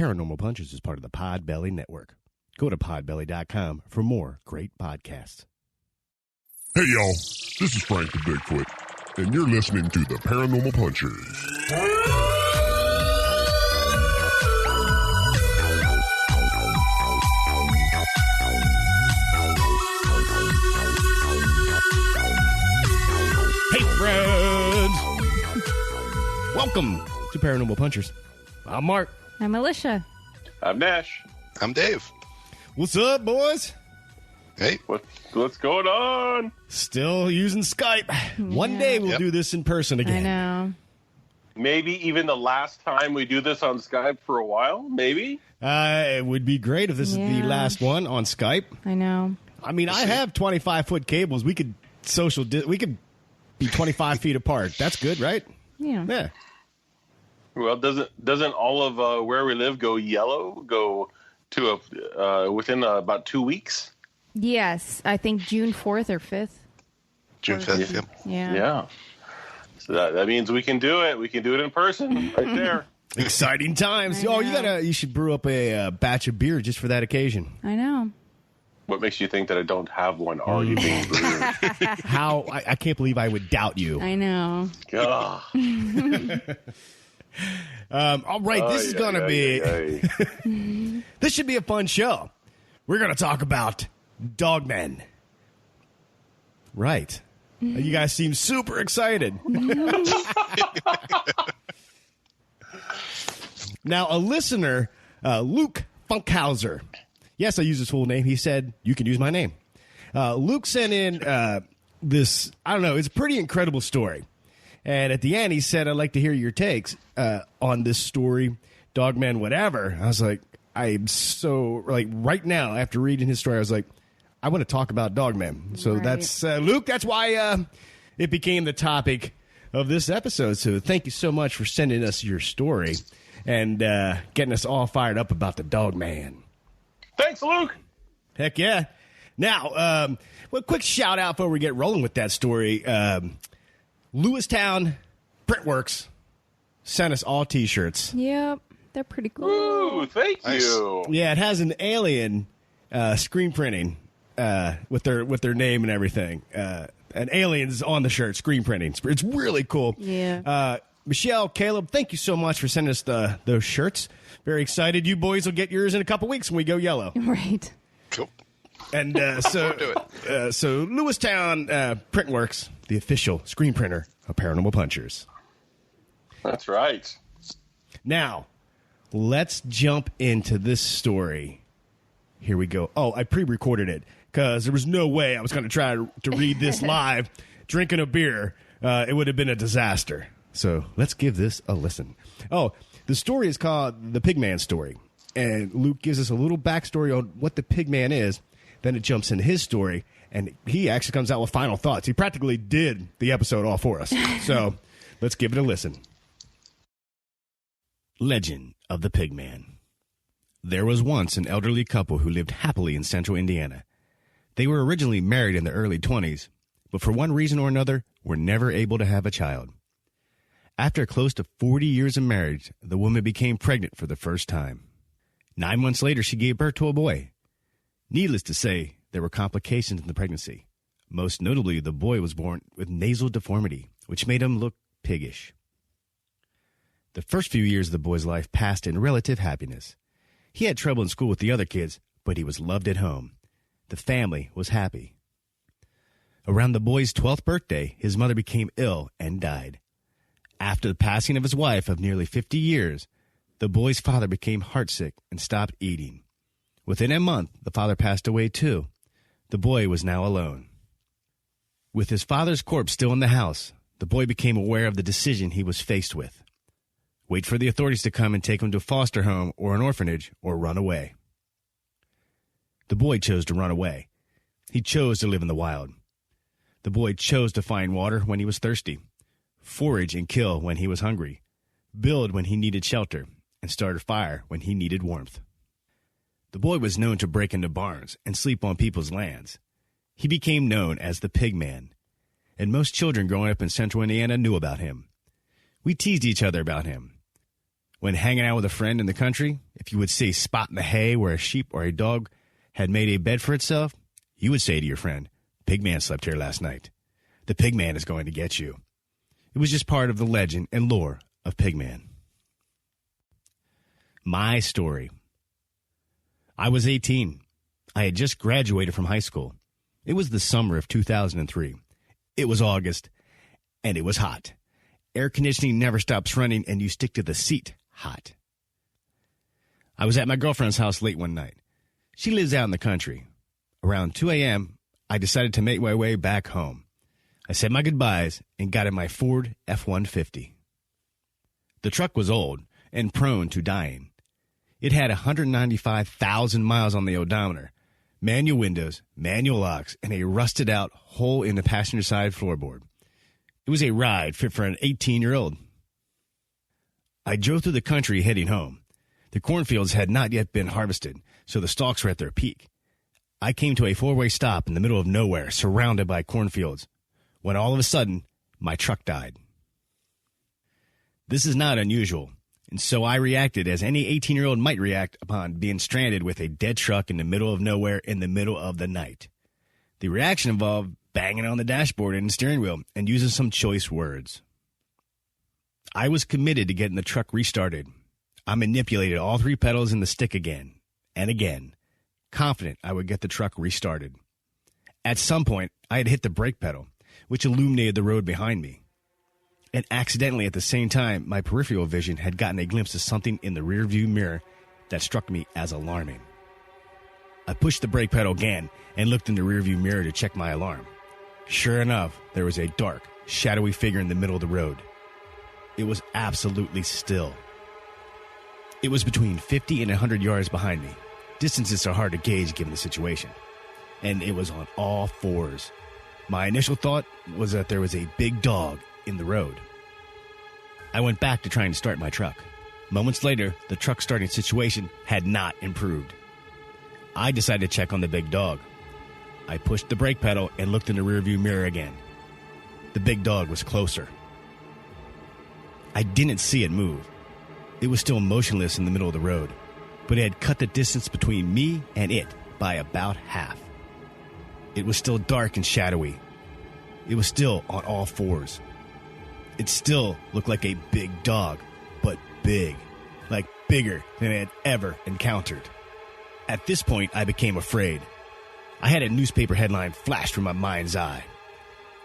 Paranormal Punches is part of the Podbelly Network. Go to podbelly.com for more great podcasts. Hey, y'all. This is Frank the Bigfoot, and you're listening to the Paranormal Punchers. Hey, friends! Welcome to Paranormal Punchers. I'm Mark. I'm Alicia. I'm Nash. I'm Dave. What's up, boys? Hey. What's going on? Still using Skype. One day we'll do this in person again. I know. Maybe even the last time we do this on Skype for a while, maybe? It would be great if this is the last one on Skype. I know. I mean, I have 25-foot cables. We could we could be 25 feet apart. That's good, right? Yeah. Yeah. Well, doesn't all of where we live go yellow? Go to within about 2 weeks? Yes, I think June 4th or 5th. June 5th, yep. Yeah. Yeah. So that means we can do it. We can do it in person right there. Exciting times. I Oh, know. you should brew up a batch of beer just for that occasion. I know. What makes you think that I don't have one already being brewed? How I can't believe I would doubt you. I know. Ugh. All right, this is going to be this should be a fun show. We're going to talk about Dogmen. Right. You guys seem super excited. Now, a listener, Luke Funkhauser. Yes, I use his full name. He said, you can use my name. Luke sent in this, I don't know, it's a pretty incredible story. And at the end, he said, I'd like to hear your takes on this story, Dogman, whatever. I was like, I'm so, like, right now, after reading his story, I was like, I want to talk about Dogman. So that's, Luke, that's why it became the topic of this episode. So thank you so much for sending us your story and getting us all fired up about the Dogman. Thanks, Luke. Heck yeah. Now, well, quick shout out before we get rolling with that story. Lewistown Printworks sent us all T-shirts. Yep. They're pretty cool. Ooh, thank Nice. you. Yeah, it has an alien screen printing with their name and everything. An alien's on the shirt, screen printing. It's really cool. Yeah. Michelle, Caleb, thank you so much for sending us those shirts. Very excited. You boys will get yours in a couple weeks when we go yellow. Right. Cool. And so Lewistown Printworks, the official screen printer of Paranormal Punchers. That's right. Now, let's jump into this story. Here we go. Oh, I pre-recorded it because there was no way I was going to try to read this live drinking a beer. It would have been a disaster. So let's give this a listen. Oh, the story is called The Pigman Story. And Luke gives us a little backstory on what the Pigman is. Then it jumps into his story, and he actually comes out with final thoughts. He practically did the episode all for us. So let's give it a listen. Legend of the Pigman. There was once an elderly couple who lived happily in central Indiana. They were originally married in their early 20s, but for one reason or another were never able to have a child. After close to 40 years of marriage, the woman became pregnant for the first time. 9 months later, she gave birth to a boy. Needless to say, there were complications in the pregnancy. Most notably, the boy was born with nasal deformity, which made him look piggish. The first few years of the boy's life passed in relative happiness. He had trouble in school with the other kids, but he was loved at home. The family was happy. Around the boy's 12th birthday, his mother became ill and died. After the passing of his wife of nearly 50 years, the boy's father became heartsick and stopped eating. Within a month, the father passed away too. The boy was now alone. With his father's corpse still in the house, the boy became aware of the decision he was faced with. Wait for the authorities to come and take him to a foster home or an orphanage, or run away. The boy chose to run away. He chose to live in the wild. The boy chose to find water when he was thirsty, forage and kill when he was hungry, build when he needed shelter, and start a fire when he needed warmth. The boy was known to break into barns and sleep on people's lands. He became known as the Pigman, and most children growing up in central Indiana knew about him. We teased each other about him. When hanging out with a friend in the country, if you would see a spot in the hay where a sheep or a dog had made a bed for itself, you would say to your friend, "Pigman slept here last night. The Pigman is going to get you." It was just part of the legend and lore of Pigman. My story. I was 18. I had just graduated from high school. It was the summer of 2003. It was August, and it was hot. Air conditioning never stops running, and you stick to the seat hot. I was at my girlfriend's house late one night. She lives out in the country. Around 2 a.m., I decided to make my way back home. I said my goodbyes and got in my Ford F-150. The truck was old and prone to dying. It had 195,000 miles on the odometer, manual windows, manual locks, and a rusted-out hole in the passenger side floorboard. It was a ride fit for an 18-year-old. I drove through the country heading home. The cornfields had not yet been harvested, so the stalks were at their peak. I came to a four-way stop in the middle of nowhere, surrounded by cornfields, when all of a sudden, my truck died. This is not unusual, and so I reacted as any 18-year-old might react upon being stranded with a dead truck in the middle of nowhere in the middle of the night. The reaction involved banging on the dashboard and the steering wheel and using some choice words. I was committed to getting the truck restarted. I manipulated all three pedals in the stick again and again, confident I would get the truck restarted. At some point, I had hit the brake pedal, which illuminated the road behind me. And accidentally at the same time, my peripheral vision had gotten a glimpse of something in the rearview mirror that struck me as alarming. I pushed the brake pedal again and looked in the rearview mirror to check my alarm. Sure enough, there was a dark, shadowy figure in the middle of the road. It was absolutely still. It was between 50 and 100 yards behind me. Distances are hard to gauge given the situation. And it was on all fours. My initial thought was that there was a big dog in the road. I went back to trying to start my truck. Moments later, the truck starting situation had not improved. I decided to check on the big dog. I pushed the brake pedal and looked in the rearview mirror again. The big dog was closer. I didn't see it move. It was still motionless in the middle of the road, but it had cut the distance between me and it by about half. It was still dark and shadowy. It was still on all fours. It still looked like a big dog, but big, like bigger than I had ever encountered. At this point, I became afraid. I had a newspaper headline flash from my mind's eye.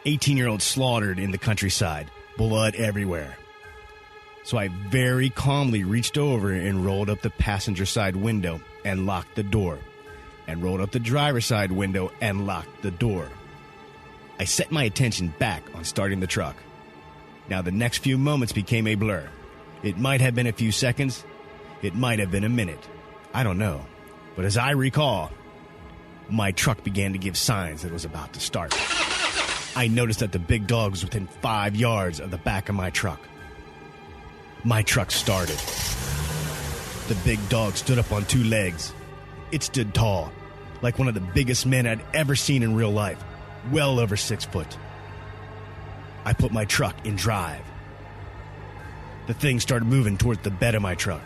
18-year-old slaughtered in the countryside, blood everywhere. So I very calmly reached over and rolled up the passenger side window and locked the door, and rolled up the driver's side window and locked the door. I set my attention back on starting the truck. Now the next few moments became a blur. It might have been a few seconds. It might have been a minute. I don't know. But as I recall, my truck began to give signs that it was about to start. I noticed that the big dog was within 5 yards of the back of my truck. My truck started. The big dog stood up on two legs. It stood tall, like one of the biggest men I'd ever seen in real life, well over 6 foot. I put my truck in drive. The thing started moving towards the bed of my truck.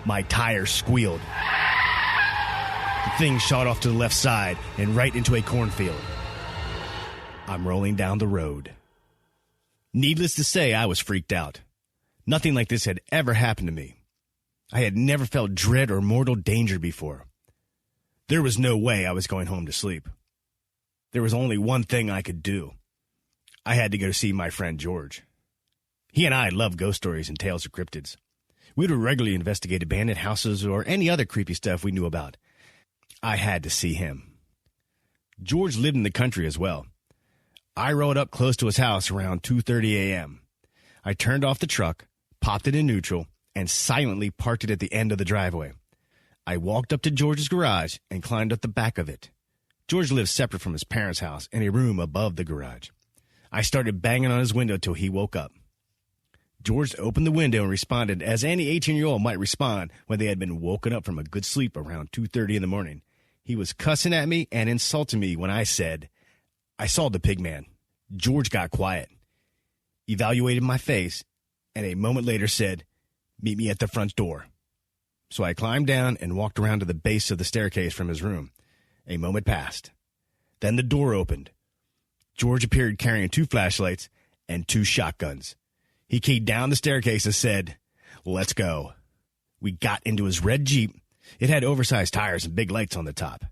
My tires squealed. The thing shot off to the left side and right into a cornfield. I'm rolling down the road. Needless to say, I was freaked out. Nothing like this had ever happened to me. I had never felt dread or mortal danger before. There was no way I was going home to sleep. There was only one thing I could do. I had to go see my friend George. He and I love ghost stories and tales of cryptids. We would regularly investigate abandoned houses or any other creepy stuff we knew about. I had to see him. George lived in the country as well. I rode up close to his house around 2:30 a.m. I turned off the truck, popped it in neutral, and silently parked it at the end of the driveway. I walked up to George's garage and climbed up the back of it. George lived separate from his parents' house in a room above the garage. I started banging on his window till he woke up. George opened the window and responded as any 18-year-old might respond when they had been woken up from a good sleep around 2:30 in the morning. He was cussing at me and insulting me when I said, "I saw the Pigman." George got quiet, evaluated my face, and a moment later said, meet me at the front door. So I climbed down and walked around to the base of the staircase from his room. A moment passed. Then the door opened. George appeared carrying 2 flashlights and 2 shotguns. He came down the staircase and said, "Let's go." We got into his red Jeep. It had oversized tires and big lights on the top.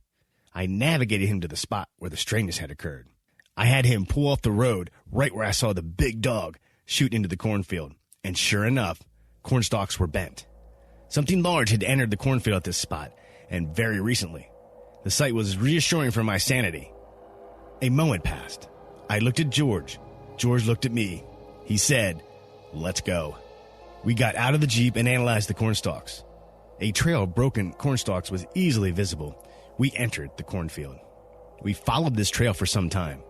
I navigated him to the spot where the strangeness had occurred. I had him pull off the road right where I saw the big dog shoot into the cornfield. And sure enough, corn stalks were bent. Something large had entered the cornfield at this spot, and very recently. The sight was reassuring for my sanity. A moment passed. I looked at George. George looked at me. He said, "Let's go." We got out of the Jeep and analyzed the corn stalks. A trail of broken corn stalks was easily visible. We entered the cornfield. We followed this trail for some time.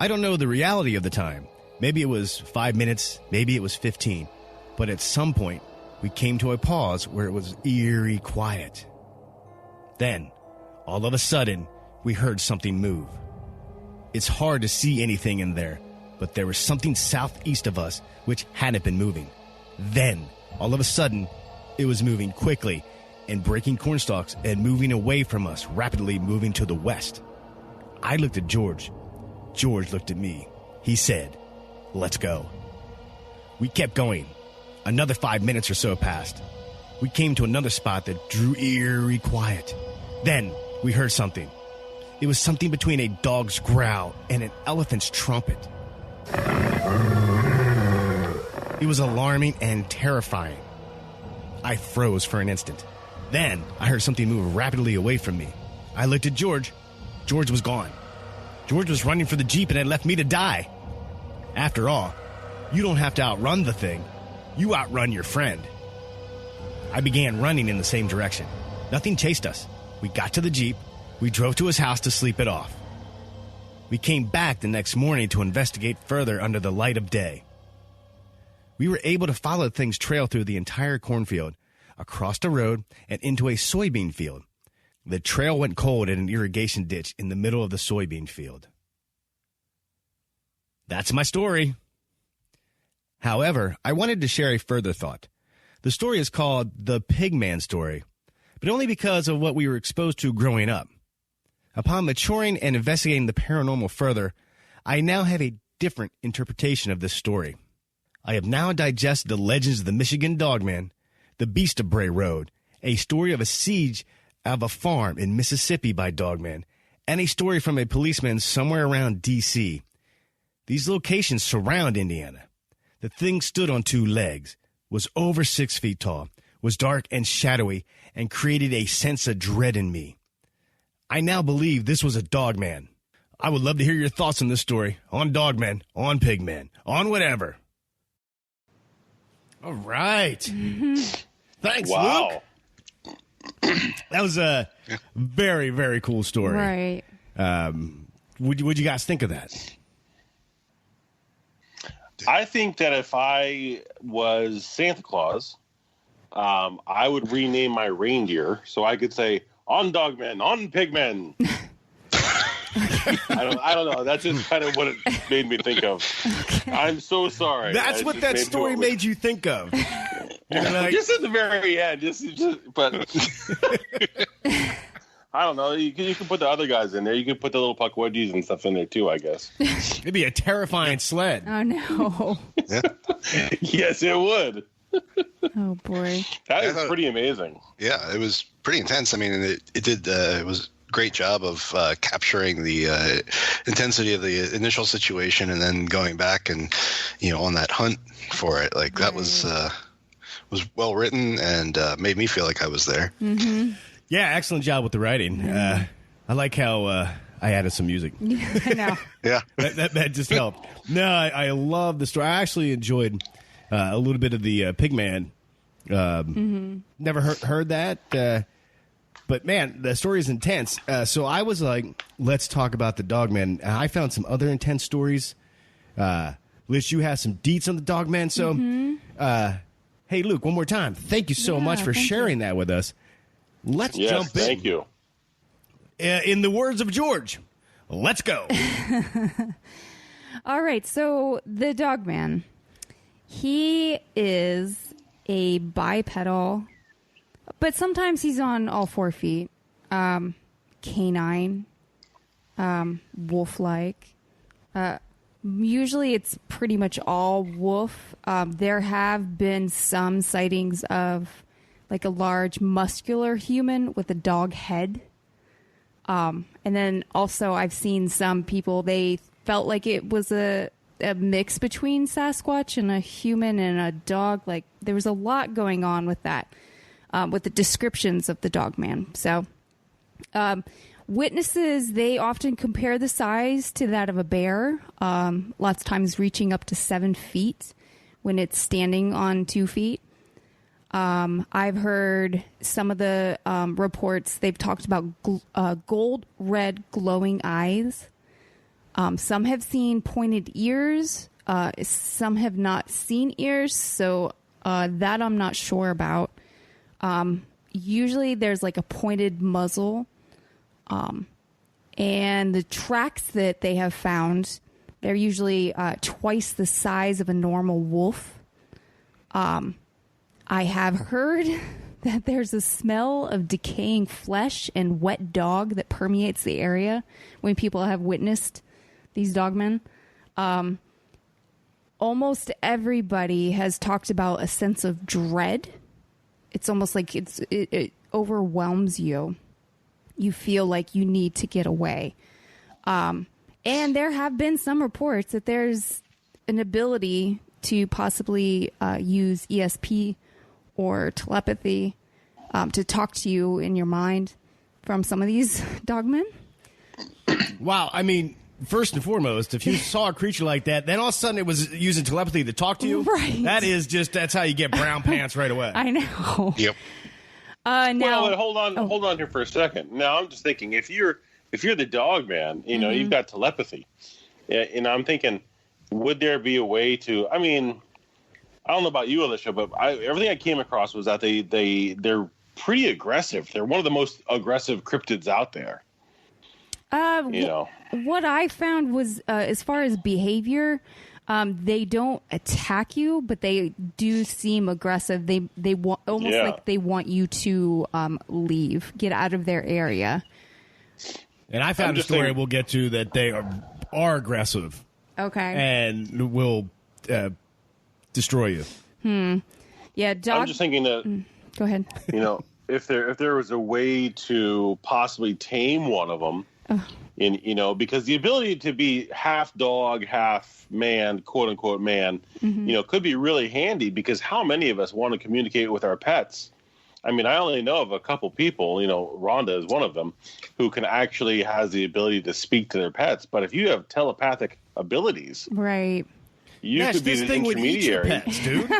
I don't know the reality of the time. Maybe it was 5 minutes, maybe it was 15. But at some point, we came to a pause where it was eerie quiet. Then, all of a sudden, we heard something move. It's hard to see anything in there, but there was something southeast of us which hadn't been moving. Then, all of a sudden, it was moving quickly and breaking cornstalks and moving away from us, rapidly moving to the west. I looked at George. George looked at me. He said, "Let's go." We kept going. Another 5 minutes or so passed. We came to another spot that drew eerie quiet. Then we heard something. It was something between a dog's growl and an elephant's trumpet. It was alarming and terrifying. I froze for an instant. Then I heard something move rapidly away from me. I looked at George. George was gone. George was running for the Jeep and had left me to die. After all, you don't have to outrun the thing. You outrun your friend. I began running in the same direction. Nothing chased us. We got to the Jeep. We drove to his house to sleep it off. We came back the next morning to investigate further under the light of day. We were able to follow the thing's trail through the entire cornfield, across the road, and into a soybean field. The trail went cold in an irrigation ditch in the middle of the soybean field. That's my story. However, I wanted to share a further thought. The story is called The Pigman Story, but only because of what we were exposed to growing up. Upon maturing and investigating the paranormal further, I now have a different interpretation of this story. I have now digested the legends of the Michigan Dogman, the Beast of Bray Road, a story of a siege of a farm in Mississippi by Dogman, and a story from a policeman somewhere around D.C. These locations surround Indiana. The thing stood on 2 legs, was over 6 feet tall, was dark and shadowy, and created a sense of dread in me. I now believe this was a Dogman. I would love to hear your thoughts on this story, on Dogman, on Pigman, on whatever. All right. Thanks, Wow. Luke. That was a very, very cool story. Right. What'd you guys think of that? I think that if I was Santa Claus, I would rename my reindeer so I could say, "On Dogman, on Pigman." I don't know. That's just kind of what it made me think of. Okay. I'm so sorry. That's what that story made you think of. Like, just at the very end. But I don't know. You can put the other guys in there. You can put the little Puckwudgies and stuff in there too, I guess. It'd be a terrifying sled. Oh, no. Yeah. Yes, it would. Oh, boy. That is pretty amazing. Yeah, it was pretty intense. I mean, it was a great job of capturing the intensity of the initial situation and then going back and, on that hunt for it. Like, that was well written and made me feel like I was there. Mm-hmm. Yeah, excellent job with the writing. I like how I added some music. I know. Yeah. that just helped. No, I love the story. I actually enjoyed a little bit of the Pigman. Never heard that. But, man, the story is intense. So I was like, let's talk about the Dogman. I found some other intense stories. Liz, you have some deets on the Dogman. So, hey, Luke, one more time. Thank you so much for sharing that with us. Let's jump in. Thank you. In the words of George, let's go. All right. So the Dogman, he is a bipedal, but sometimes he's on all 4 feet. Canine, wolf-like. Usually it's pretty much all wolf. There have been some sightings of like a large muscular human with a dog head. And then also I've seen some people, they felt like it was a mix between Sasquatch and a human and a dog. Like there was a lot going on with that, with the descriptions of the Dogman. So witnesses, they often compare the size to that of a bear, lots of times reaching up to 7 feet when it's standing on 2 feet. I've heard some of the reports, they've talked about gold red glowing eyes. Some have seen pointed ears. Some have not seen ears, so that I'm not sure about. Usually there's like a pointed muzzle. And the tracks that they have found, they're usually twice the size of a normal wolf. I have heard that there's a smell of decaying flesh and wet dog that permeates the area when people have witnessed these dogmen. Almost everybody has talked about a sense of dread. It's almost like it overwhelms you. You feel like you need to get away. And there have been some reports that there's an ability to possibly use ESP or telepathy to talk to you in your mind from some of these dogmen. Wow. I mean, first and foremost, if you saw a creature like that, then all of a sudden it was using telepathy to talk to you. Right. That's how you get brown pants right away. I know. Yep. Now, Well, hold on here for a second. Now I'm just thinking, if you're the dog man, you know, you've got telepathy, and I'm thinking, would there be a way to? I mean, I don't know about you, Alicia, but everything I came across was that they're pretty aggressive. They're one of the most aggressive cryptids out there. You know, what I found was, as far as behavior, they don't attack you, but they do seem aggressive. They want almost like they want you to leave, get out of their area. And I found a story we'll get to that they are aggressive. Okay. And will destroy you. Yeah, dog. I'm just thinking that. Go ahead. You know, if there was a way to possibly tame one of them. You know, because the ability to be half dog, half man, quote unquote man, you know, could be really handy, because how many of us want to communicate with our pets? I mean, I only know of a couple people, you know, Rhonda is one of them, who can actually has the ability to speak to their pets. But if you have telepathic abilities, Right. you could be this the thing would eat your intermediary. pets, dude.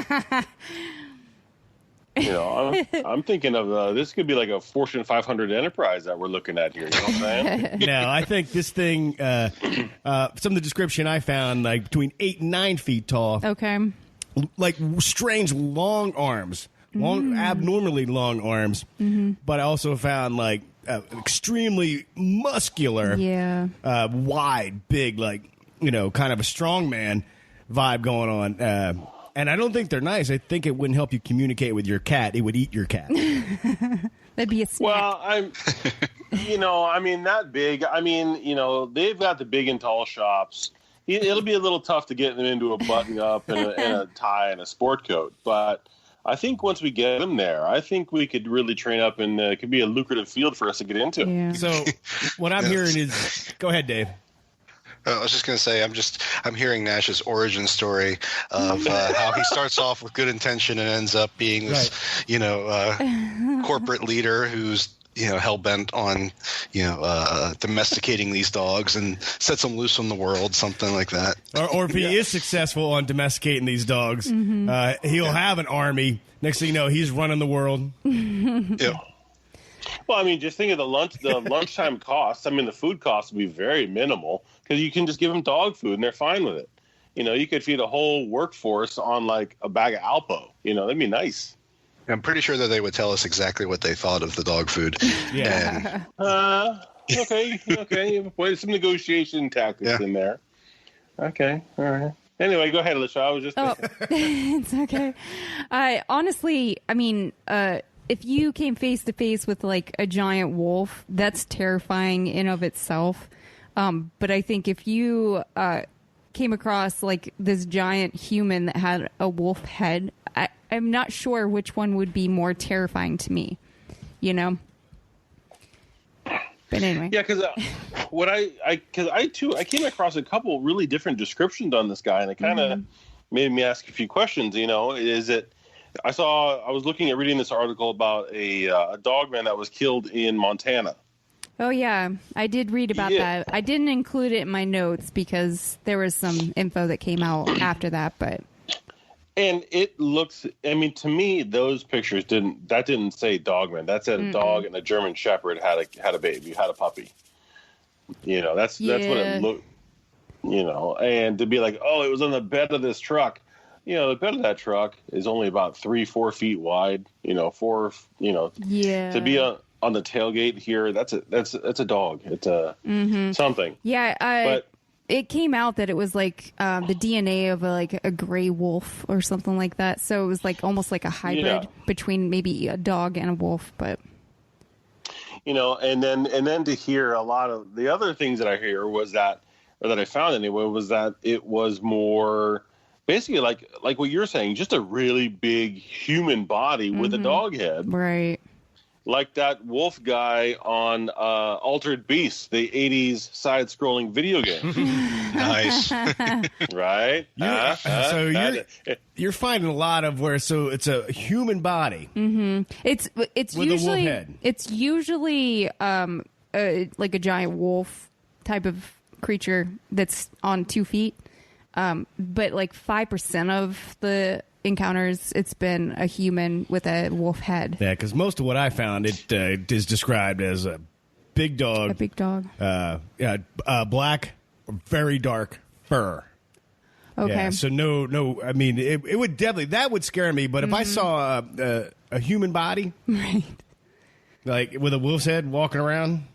You know, I'm thinking of this could be like a Fortune 500 enterprise that we're looking at here. You know what I'm saying? No, I think this thing, some of the description I found, like between 8 and 9 feet tall, Okay. like strange long arms, abnormally long arms. But I also found like extremely muscular, wide, big, like, you know, kind of a strongman vibe going on. And I don't think they're nice. I think it wouldn't help you communicate with your cat. It would eat your cat. That'd be a snack. Well, you know, I mean, that big. I mean, you know, they've got the big and tall shops. It'll be a little tough to get them into a button up and a tie and a sport coat. But I think once we get them there, I think we could really train up, and it could be a lucrative field for us to get into. Yeah. So what I'm hearing is, go ahead, Dave. I was just going to say, I'm hearing Nash's origin story of how he starts off with good intention and ends up being this, you know, corporate leader who's, you know, hell bent on, you know, domesticating these dogs and sets them loose on the world, something like that. Or if he is successful on domesticating these dogs, he'll have an army. Next thing you know, he's running the world. Yeah. Well, I mean, just think of the lunchtime costs. I mean, the food costs would be very minimal, because you can just give them dog food and they're fine with it. You know, you could feed a whole workforce on like a bag of Alpo. You know, that'd be nice. I'm pretty sure that they would tell us exactly what they thought of the dog food. Yeah. Okay. Well, some negotiation tactics in there. Okay, all right. Anyway, go ahead, Alicia. I was just. Oh, it's okay. Honestly, I mean, if you came face to face with like a giant wolf, that's terrifying in of itself. But I think if you came across like this giant human that had a wolf head, I'm not sure which one would be more terrifying to me, you know? But anyway. Yeah, because I came across a couple really different descriptions on this guy, and it kind of made me ask a few questions. You know, I was looking at reading this article about a dogman that was killed in Montana. Oh, yeah. I did read about that. I didn't include it in my notes because there was some info that came out after that, but... And it looks, I mean, to me, those pictures didn't say dogman. That said a dog and a German Shepherd had a baby, had a puppy. You know, that's what it looked, you know, and to be like, oh, it was on the bed of this truck. You know, the bed of that truck is only about 3-4 feet wide, you know, to be on the tailgate here, that's a dog. It's a something. Yeah. But it came out that it was like the DNA of a gray wolf or something like that. So it was like almost like a hybrid between maybe a dog and a wolf. But you know, and then to hear a lot of the other things that I hear was that, or that I found anyway, was that it was more basically like what you're saying, just a really big human body with a dog head, right? Like that wolf guy on Altered Beast, the 80s side-scrolling video game. Nice. Right? You're finding a lot of where, so it's a human body. Mm-hmm. It's with usually, a wolf head. It's usually like a giant wolf type of creature that's on 2 feet. But like 5% of the encounters, it's been a human with a wolf head. Yeah, because most of what I found, it is described as a big dog. A big dog. Black, very dark fur. Okay. Yeah, so no. I mean, it would definitely, that would scare me. But if I saw a human body, right, like with a wolf's head walking around,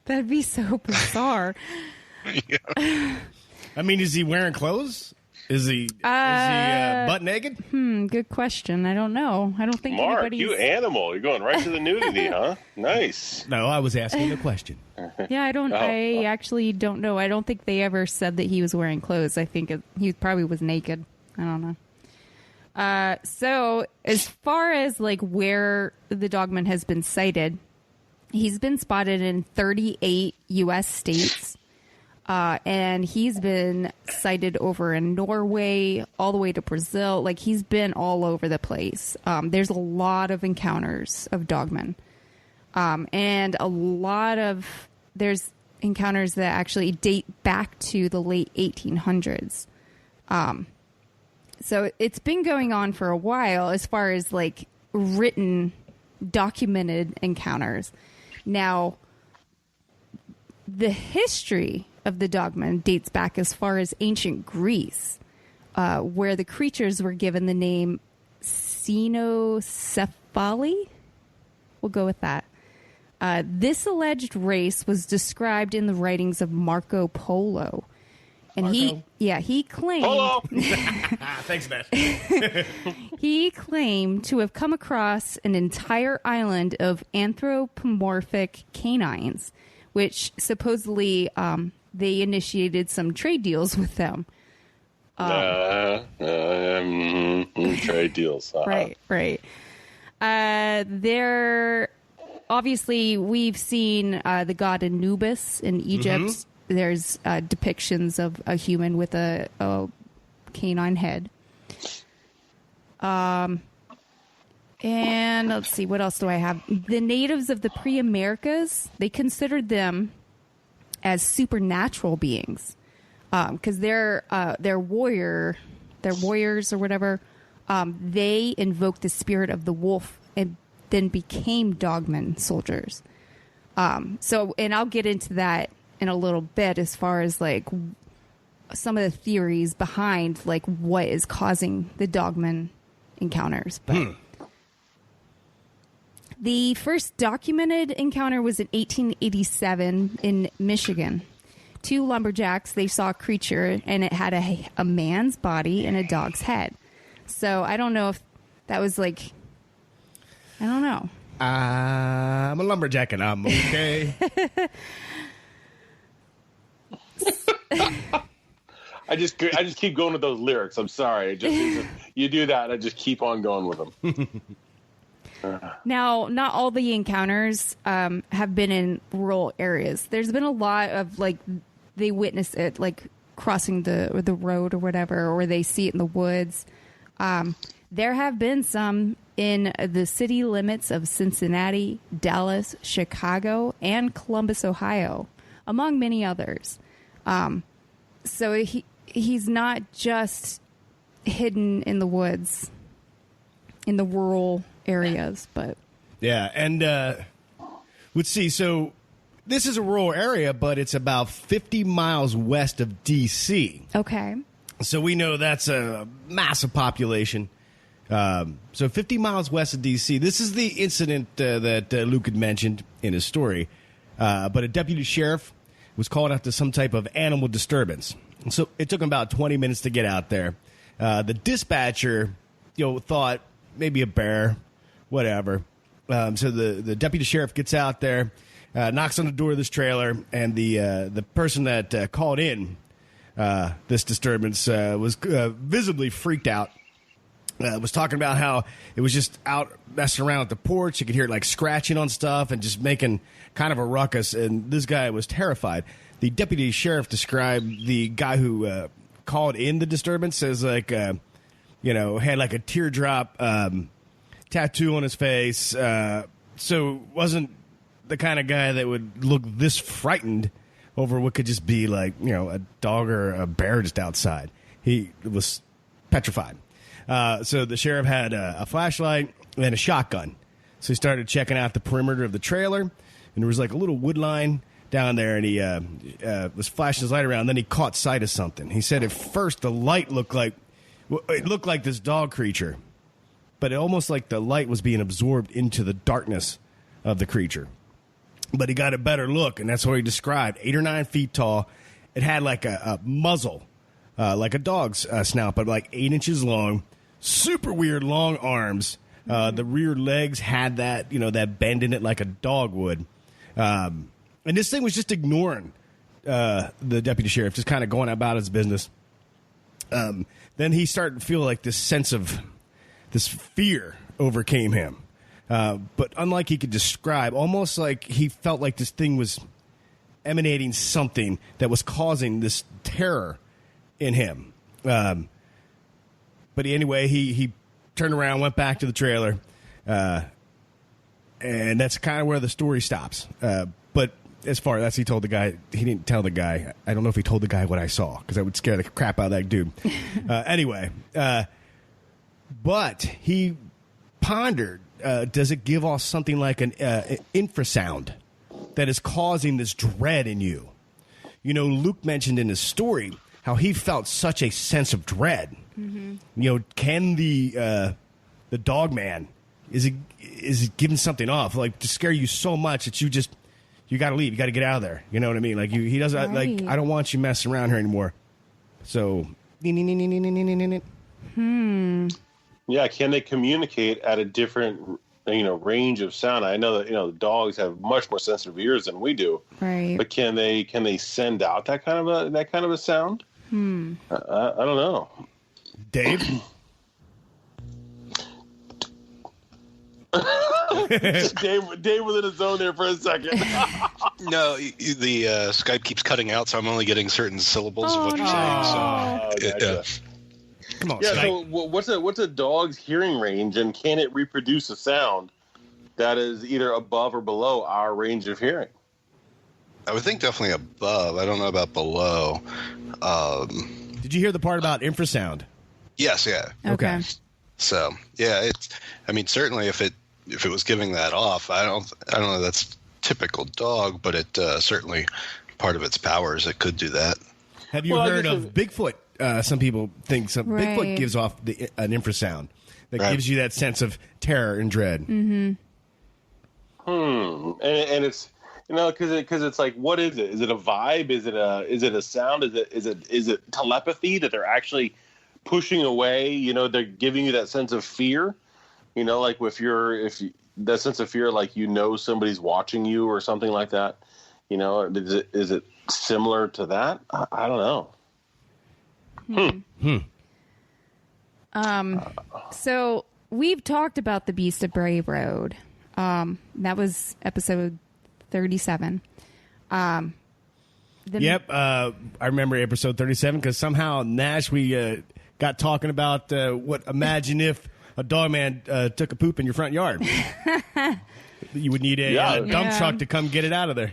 that'd be so bizarre. I mean, is he wearing clothes? Is he butt naked? Good question. I don't know. I don't think Mark, anybody's... you animal. You're going right to the nudity, huh? Nice. No, I was asking a question. Yeah, I actually don't know. I don't think they ever said that he was wearing clothes. I think he probably was naked. I don't know. So as far as like where the dogman has been sighted, he's been spotted in 38 U.S. states. And he's been sighted over in Norway, all the way to Brazil. Like, he's been all over the place. There's a lot of encounters of dogmen. And there's encounters that actually date back to the late 1800s. So it's been going on for a while as far as, like, written, documented encounters. Now, the history of the dogman dates back as far as ancient Greece, where the creatures were given the name cynocephali. We'll go with that. This alleged race was described in the writings of Marco Polo. And he claimed... Polo! Thanks, Beth. He claimed to have come across an entire island of anthropomorphic canines, which supposedly they initiated some trade deals with them. Trade deals. Right. Obviously, we've seen the god Anubis in Egypt. Mm-hmm. There's depictions of a human with a canine head. And let's see, what else do I have? The natives of the pre-Americas, they considered them as supernatural beings, because they're warriors or whatever. They invoked the spirit of the wolf and then became dogman soldiers. And I'll get into that in a little bit as far as like some of the theories behind like what is causing the dogman encounters, but. The first documented encounter was in 1887 in Michigan. two lumberjacks, they saw a creature, and it had a man's body and a dog's head. So I don't know if that was like, I don't know. I'm a lumberjack and I'm okay. I just keep going with those lyrics. I'm sorry. You do that, I just keep on going with them. Now, not all the encounters have been in rural areas. There's been a lot of, like, they witness it, like, crossing the road or whatever, or they see it in the woods. There have been some in the city limits of Cincinnati, Dallas, Chicago, and Columbus, Ohio, among many others. So he's not just hidden in the woods, in the rural areas, but yeah. And let's see. So this is a rural area, but it's about 50 miles west of D.C. Okay. So we know that's a massive population. So 50 miles west of D.C. This is the incident that Luke had mentioned in his story. But a deputy sheriff was called out to some type of animal disturbance. And so it took him about 20 minutes to get out there. The dispatcher, thought maybe a bear, whatever. So the deputy sheriff gets out there, knocks on the door of this trailer, and the person that called in this disturbance was visibly freaked out. Was talking about how it was just out messing around with the porch. You could hear it like scratching on stuff and just making kind of a ruckus. And this guy was terrified. The deputy sheriff described the guy who called in the disturbance as like, had like a teardrop tattoo on his face. So wasn't the kind of guy that would look this frightened over what could just be like, a dog or a bear just outside. He was petrified. So the sheriff had a flashlight and a shotgun. So he started checking out the perimeter of the trailer, and there was like a little wood line down there, and he was flashing his light around. Then he caught sight of something. He said at first the light looked like this dog creature, but it almost like the light was being absorbed into the darkness of the creature. But he got a better look, and that's what he described. 8 or 9 feet tall. It had like a muzzle, like a dog's snout, but like 8 inches long. Super weird long arms. The rear legs had that, that bend in it like a dog would. And this thing was just ignoring the deputy sheriff, just kind of going about his business. Then he started to feel like this sense of this fear overcame him. But unlike he could describe, almost like he felt like this thing was emanating something that was causing this terror in him. But anyway, he turned around, went back to the trailer, and that's kind of where the story stops. But as far as he told the guy, he didn't tell the guy. I don't know if he told the guy what I saw, because that would scare the crap out of that dude. Anyway, but he pondered, does it give off something like an infrasound that is causing this dread in you? Luke mentioned in his story how he felt such a sense of dread. Mm-hmm. Can the Dogman, is it giving something off, like to scare you so much that you got to leave, you got to get out of there? You know what I mean? Like he doesn't right. Like, I don't want you messing around here anymore. So, yeah, can they communicate at a different range of sound? I know that dogs have much more sensitive ears than we do, right? But can they send out that kind of a sound? I don't know. Dave? Dave was in a zone there for a second. No, the Skype keeps cutting out, so I'm only getting certain syllables of what you're saying. So, gotcha. Come on, yeah. Skype. So, what's a dog's hearing range, and can it reproduce a sound that is either above or below our range of hearing? I would think definitely above. I don't know about below. Did you hear the part about infrasound? Yes, yeah. Okay. So, yeah, certainly if it was giving that off, I don't know that's typical dog, but it certainly part of its powers, it could do that. Have you heard of Bigfoot? Some people think right. Bigfoot gives off an infrasound that right. gives you that sense of terror and dread. Mm-hmm. And You know, because it's like, what is it? Is it a vibe? Is it a sound? Is it telepathy that they're actually pushing away? You know, they're giving you that sense of fear. You know, like that sense of fear, like, you know, somebody's watching you or something like that. You know, is it similar to that? I don't know. So we've talked about the Beast of Bray Road. That was episode 37. Yep. I remember episode 37 because somehow, Nash, we got talking about imagine if a dogman took a poop in your front yard. You would need a dump truck to come get it out of there.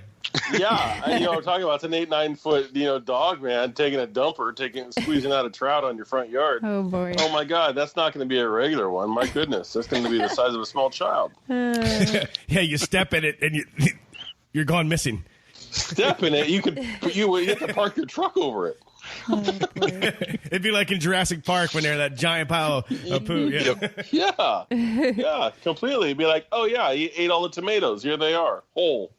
Yeah, we're talking about it's an 8-9 foot, dog man taking a dumper, squeezing out a trout on your front yard. Oh boy! Oh my God, that's not going to be a regular one. My goodness, that's going to be the size of a small child. Yeah, you step in it and you're gone missing. Step in it, you have to park your truck over it. Oh, boy. It'd be like in Jurassic Park when they're that giant pile of poo. Yeah. Yeah, completely. It'd be like, oh yeah, you ate all the tomatoes. Here they are, whole.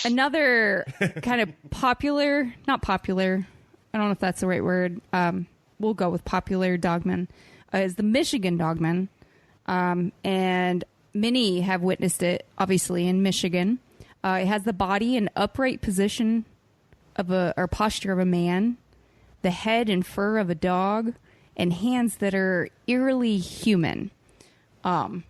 Another kind of not popular, I don't know if that's the right word, we'll go with popular dogman, is the Michigan dogman. And many have witnessed it, obviously, in Michigan. It has the body and upright position or posture of a man, the head and fur of a dog, and hands that are eerily human. And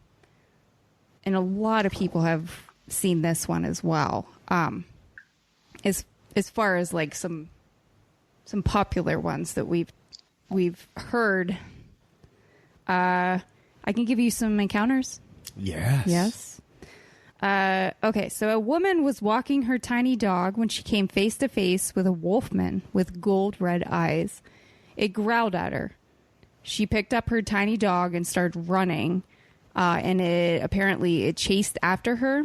a lot of people have seen this one as well. As far as like some popular ones that we've heard, I can give you some encounters. Yes. Okay, so a woman was walking her tiny dog when she came face to face with a wolfman with gold red eyes. It growled at her. She picked up her tiny dog and started running. And it chased after her.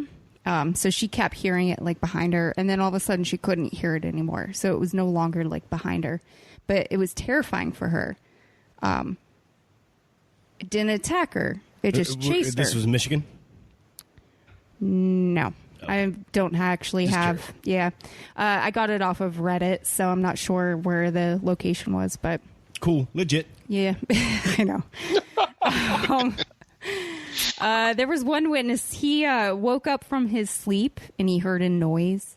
So she kept hearing it like behind her. And then all of a sudden she couldn't hear it anymore. So it was no longer like behind her. But it was terrifying for her. It didn't attack her. It just chased her. This was Michigan? No. Oh. I don't actually Just have. curious. Yeah. I got it off of Reddit. So I'm not sure where the location was. But Cool. Legit. yeah, I know. There was one witness. He woke up from his sleep and he heard a noise.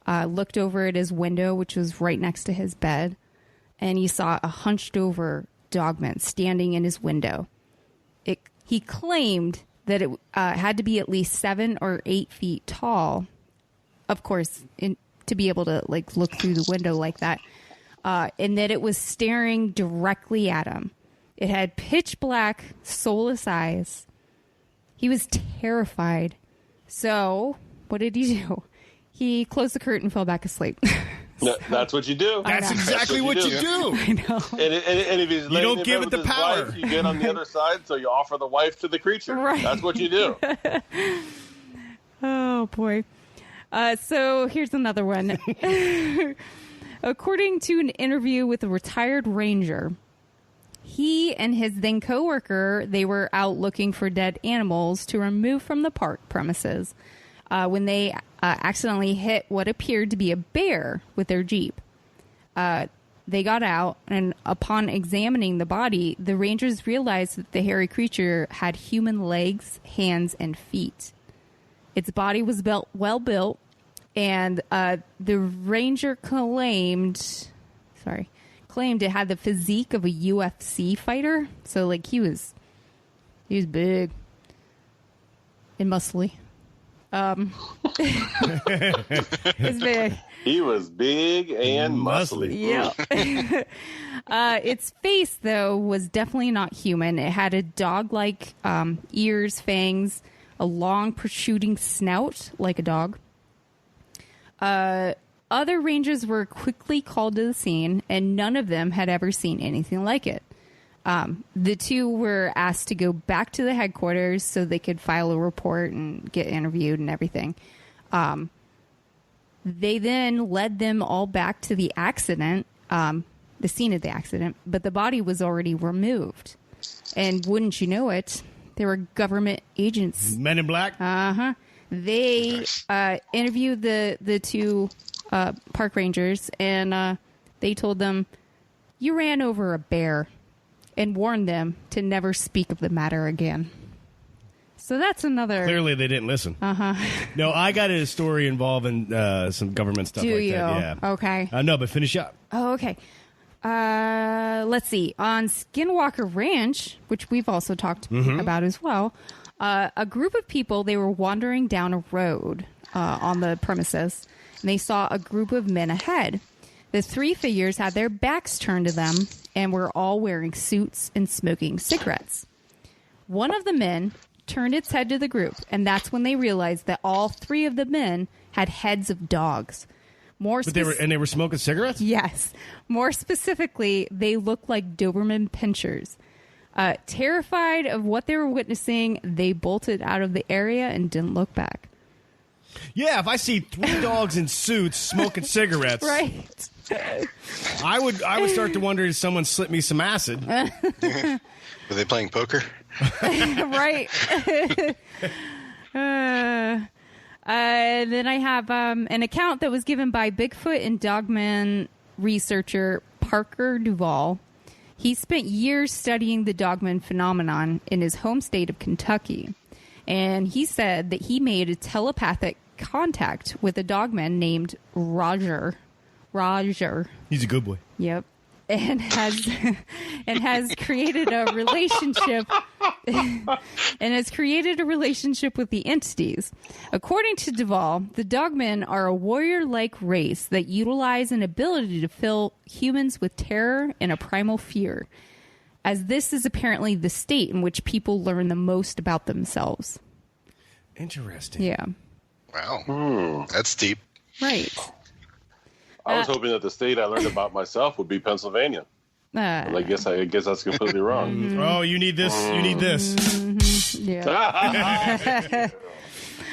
Looked over at his window, which was right next to his bed, and he saw a hunched over dogman standing in his window. He claimed that it had to be at least 7 or 8 feet tall, of course, to be able to like look through the window like that, and that it was staring directly at him. It had pitch black, soulless eyes. He was terrified. So, what did he do? He closed the curtain and fell back asleep. No, that's what you do. That's exactly what you do. I know. And if he's laying don't in give bed it the with his power. wife, you get on the other side, so you offer the wife to the creature. Right. That's what you do. Oh, boy. So, here's another one. According to an interview with a retired ranger, he and his then coworker, they were out looking for dead animals to remove from the park premises when they accidentally hit what appeared to be a bear with their Jeep. They got out, and upon examining the body, the rangers realized that the hairy creature had human legs, hands, and feet. Its body was well built, and the ranger claimed it had the physique of a UFC fighter. So, like, he was big and muscly. It's big. He was big and muscly. Yeah. Its face, though, was definitely not human. It had a dog-like ears, fangs, a long protruding snout like a dog. Other rangers were quickly called to the scene, and none of them had ever seen anything like it. The two were asked to go back to the headquarters so they could file a report and get interviewed and everything. They then led them all back to the accident, the scene of the accident, but the body was already removed. And wouldn't you know it, They were government agents. Men in Black? They interviewed the two park rangers, and they told them, "You ran over a bear," and warned them to never speak of the matter again. So that's another... Clearly they didn't listen. No, I got a story involving some government stuff Do like you? that. Yeah. Okay. No, but finish up. Oh, okay. Let's see. On Skinwalker Ranch, which we've also talked about as well, a group of people, they were wandering down a road on the premises, and they saw a group of men ahead. The three figures had their backs turned to them and were all wearing suits and smoking cigarettes. One of the men turned its head to the group, and that's when they realized that all three of the men had heads of dogs. But they were smoking cigarettes? Yes. More specifically, they looked like Doberman pinschers. Terrified of what they were witnessing, they bolted out of the area and didn't look back. Yeah, if I see three dogs in suits smoking cigarettes, Right. I would start to wonder if someone slipped me some acid. Were they playing poker? Right. Then I have an account that was given by Bigfoot and Dogman researcher Parker Duvall. He spent years studying the Dogman phenomenon in his home state of Kentucky. And he said that he made a telepathic contact with a dogman named Roger. He's a good boy. Yep. And has created a relationship with the entities. According to Duvall, the Dogmen are a warrior-like race that utilize an ability to fill humans with terror and a primal fear, as this is apparently the state in which people learn the most about themselves. Interesting. Yeah. Wow. That's deep. Right. I was hoping that the state I learned about myself would be Pennsylvania. But I guess that's completely wrong. Oh, you need this. You need this. Yeah.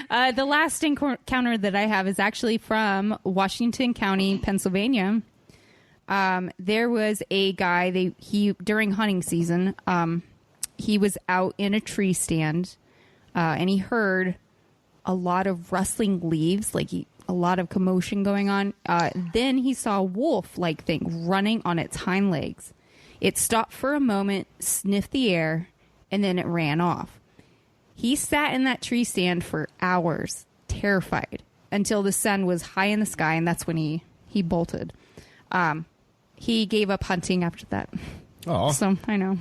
The last encounter that I have is actually from Washington County, Pennsylvania. There was a guy, during hunting season, he was out in a tree stand, and he heard a lot of rustling leaves, a lot of commotion going on. Then he saw a wolf-like thing running on its hind legs. It stopped for a moment, sniffed the air, and then it ran off. He sat in that tree stand for hours, terrified, until the sun was high in the sky, and that's when he bolted. He gave up hunting after that. Oh. So, I know.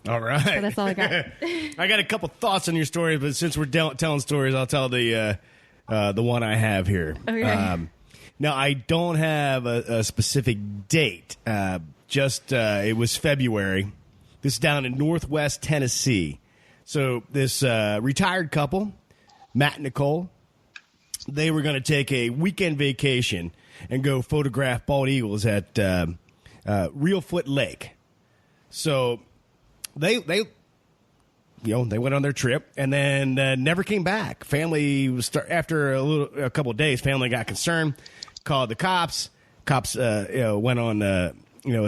All right. So that's all I got. I got a couple thoughts on your story, but since we're telling stories, I'll tell the one I have here. Okay. Now, I don't have a specific date. It was February. This is down in northwest Tennessee. So this retired couple, Matt and Nicole, they were going to take a weekend vacation and go photograph bald eagles at Reelfoot Lake. So they went on their trip and then never came back. Family was after a couple of days. Family got concerned, called the cops. Cops went on a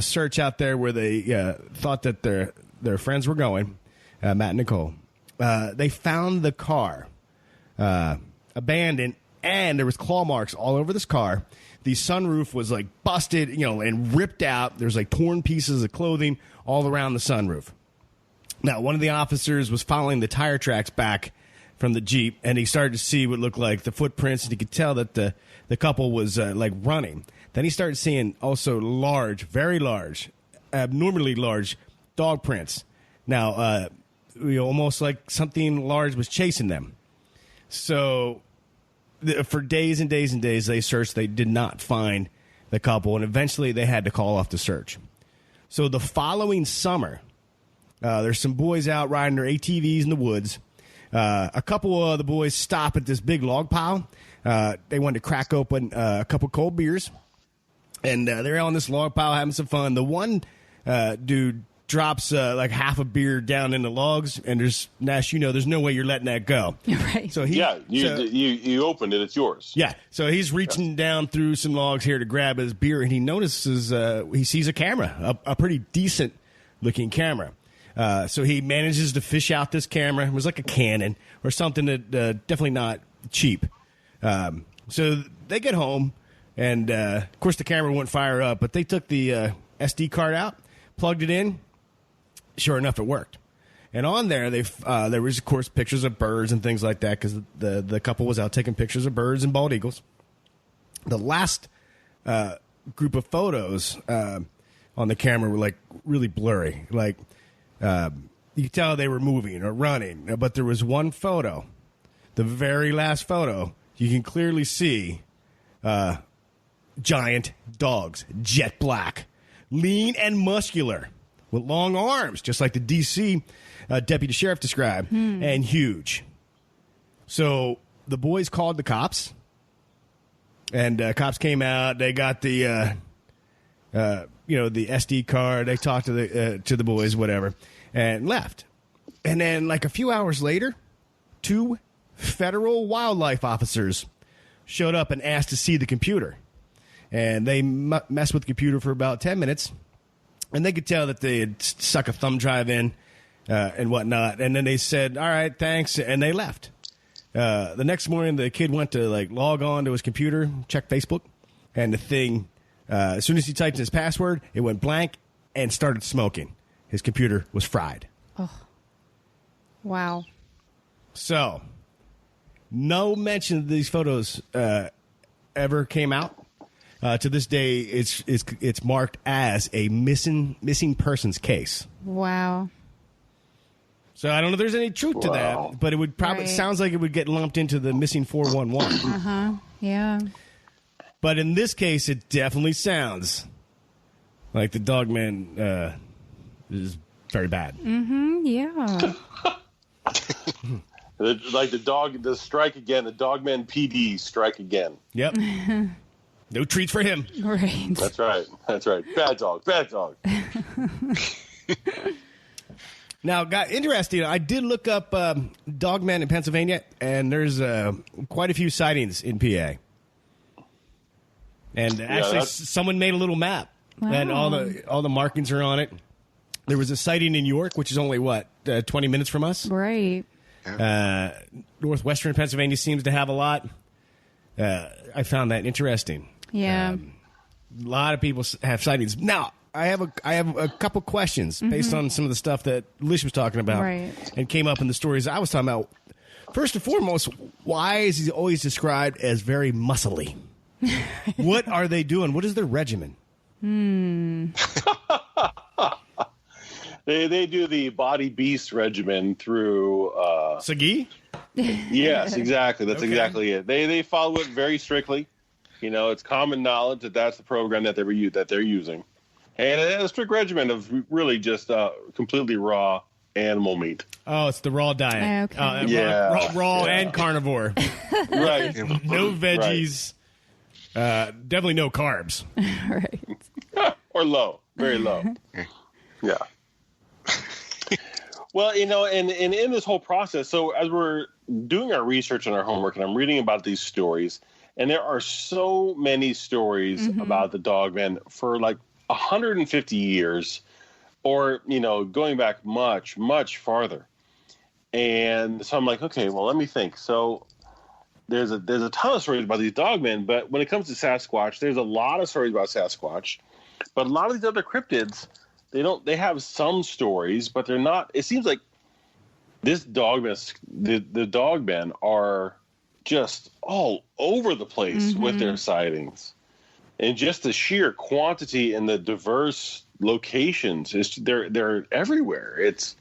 search out there where they thought that their friends were going. Matt and Nicole. They found the car abandoned, and there was claw marks all over this car. The sunroof was busted, and ripped out. There's torn pieces of clothing all around the sunroof. Now, one of the officers was following the tire tracks back from the Jeep, and he started to see what looked like the footprints, and he could tell that the couple was running. Then he started seeing also large, very large, abnormally large dog prints. Now, almost like something large was chasing them. So for days and days and days, they searched. They did not find the couple, and eventually they had to call off the search. So the following summer, there's some boys out riding their ATVs in the woods. A couple of the boys stop at this big log pile. They wanted to crack open a couple cold beers, and they're on this log pile having some fun. The one dude drops half a beer down in the logs, and there's Nash. There's no way you're letting that go. Right. So you opened it. It's yours. Yeah. So he's reaching down through some logs here to grab his beer, and he notices he sees a camera, a pretty decent looking camera. So he manages to fish out this camera. It was like a Canon or something that definitely not cheap. So they get home, and of course the camera wouldn't fire up, but they took the SD card out, plugged it in. Sure enough, it worked. And on there, there was, of course, pictures of birds and things like that because the couple was out taking pictures of birds and bald eagles. The last group of photos on the camera were, like, really blurry. Like, you could tell they were moving or running. But there was one photo, the very last photo, you can clearly see giant dogs, jet black, lean and muscular, with long arms, just like the D.C. Deputy Sheriff described, and huge. So the boys called the cops, and cops came out. They got the the SD card. They talked to the boys, whatever, and left. And then, like a few hours later, 2 federal wildlife officers showed up and asked to see the computer. And they messed with the computer for about 10 minutes. And they could tell that they had stuck a thumb drive in and whatnot. And then they said, all right, thanks. And they left. The next morning, the kid went to log on to his computer, check Facebook. And the thing, as soon as he typed in his password, it went blank and started smoking. His computer was fried. Oh, wow. So, no mention of these photos ever came out. To this day, it's marked as a missing persons case. Wow. So I don't know if there's any truth to that, but it would probably sounds like it would get lumped into the missing 411. Yeah. But in this case, it definitely sounds like the Dogman is very bad. Yeah. Like the strike again, the Dogman PD strike again. Yep. No treats for him. Right. That's right. Bad dog. Now, got interesting. I did look up Dogman in Pennsylvania, and there's quite a few sightings in PA. And actually, someone made a little map, and all the markings are on it. There was a sighting in York, which is only 20 minutes from us. Right. Northwestern Pennsylvania seems to have a lot. I found that interesting. Yeah. A lot of people have sightings. Now, I have a couple questions based on some of the stuff that Lish was talking about and came up in the stories I was talking about. First and foremost, why is he always described as very muscly? What are they doing? What is their regimen? They do the body beast regimen through Sagi? Yes, exactly. That's exactly it. They follow it very strictly. It's common knowledge that that's the program that they're using, and it has a strict regimen of really just completely raw animal meat. Oh, it's the raw diet. Okay. Raw and carnivore. Right. No veggies. Definitely no carbs. Right. Or low, very low. Yeah. Well, and in this whole process, so as we're doing our research and our homework, and I'm reading about these stories, and there are so many stories about the Dogman for like 150 years, or going back much, much farther. And so I'm like, okay, well, let me think. So there's a ton of stories about these Dogmen, but when it comes to Sasquatch, there's a lot of stories about Sasquatch, but a lot of these other cryptids, they have some stories, but they're not. It seems like this Dogman, the Dogmen are just all over the place with their sightings, and just the sheer quantity and the diverse locations. They're everywhere. It's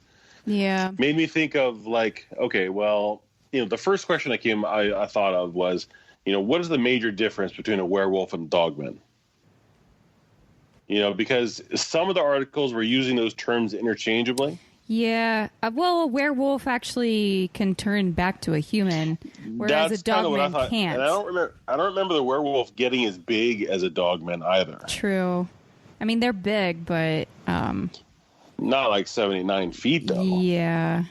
made me think of like, okay, well, the first question I thought of was, what is the major difference between a werewolf and a Dogman? Because some of the articles were using those terms interchangeably. Yeah. Well, a werewolf actually can turn back to a human, whereas a Dogman can't. And I don't remember the werewolf getting as big as a Dogman either. True. I mean, they're big, but not like 79 feet though. Yeah.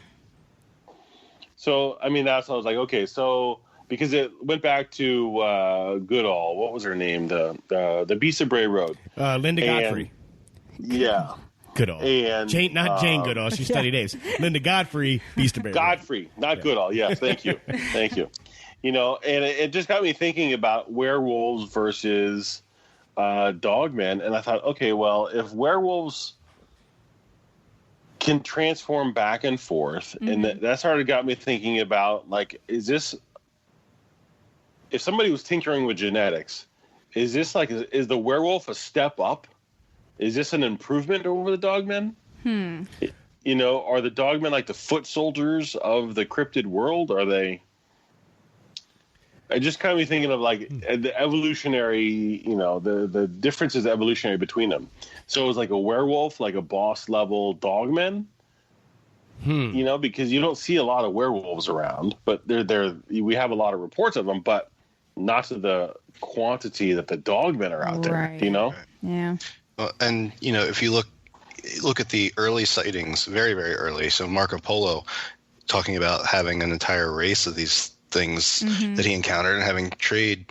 So I mean, that's what I was like, okay, so because it went back to Goodall. What was her name? The Beast of Bray Road. Linda Godfrey. Yeah. Goodall. And Jane Goodall. She studied apes. Linda Godfrey, Beast of Bear. Godfrey, not Goodall. Yes, thank you. Thank you. You know, and it just got me thinking about werewolves versus dogmen. And I thought, okay, well, if werewolves can transform back and forth, and that sort of got me thinking about, like, is this, if somebody was tinkering with genetics, is this like, is the werewolf a step up? Is this an improvement over the dogmen? You know, are the dogmen like the foot soldiers of the cryptid world? Are they? I just kind of be thinking of like the evolutionary, you know, the differences evolutionary between them. So it was like a werewolf, like a boss level dogman. You know, because you don't see a lot of werewolves around, but we have a lot of reports of them, but not to the quantity that the dogmen are out there. You know? Yeah. Well, and you know, if you look at the early sightings, very, very early. So Marco Polo talking about having an entire race of these things that he encountered and having trade.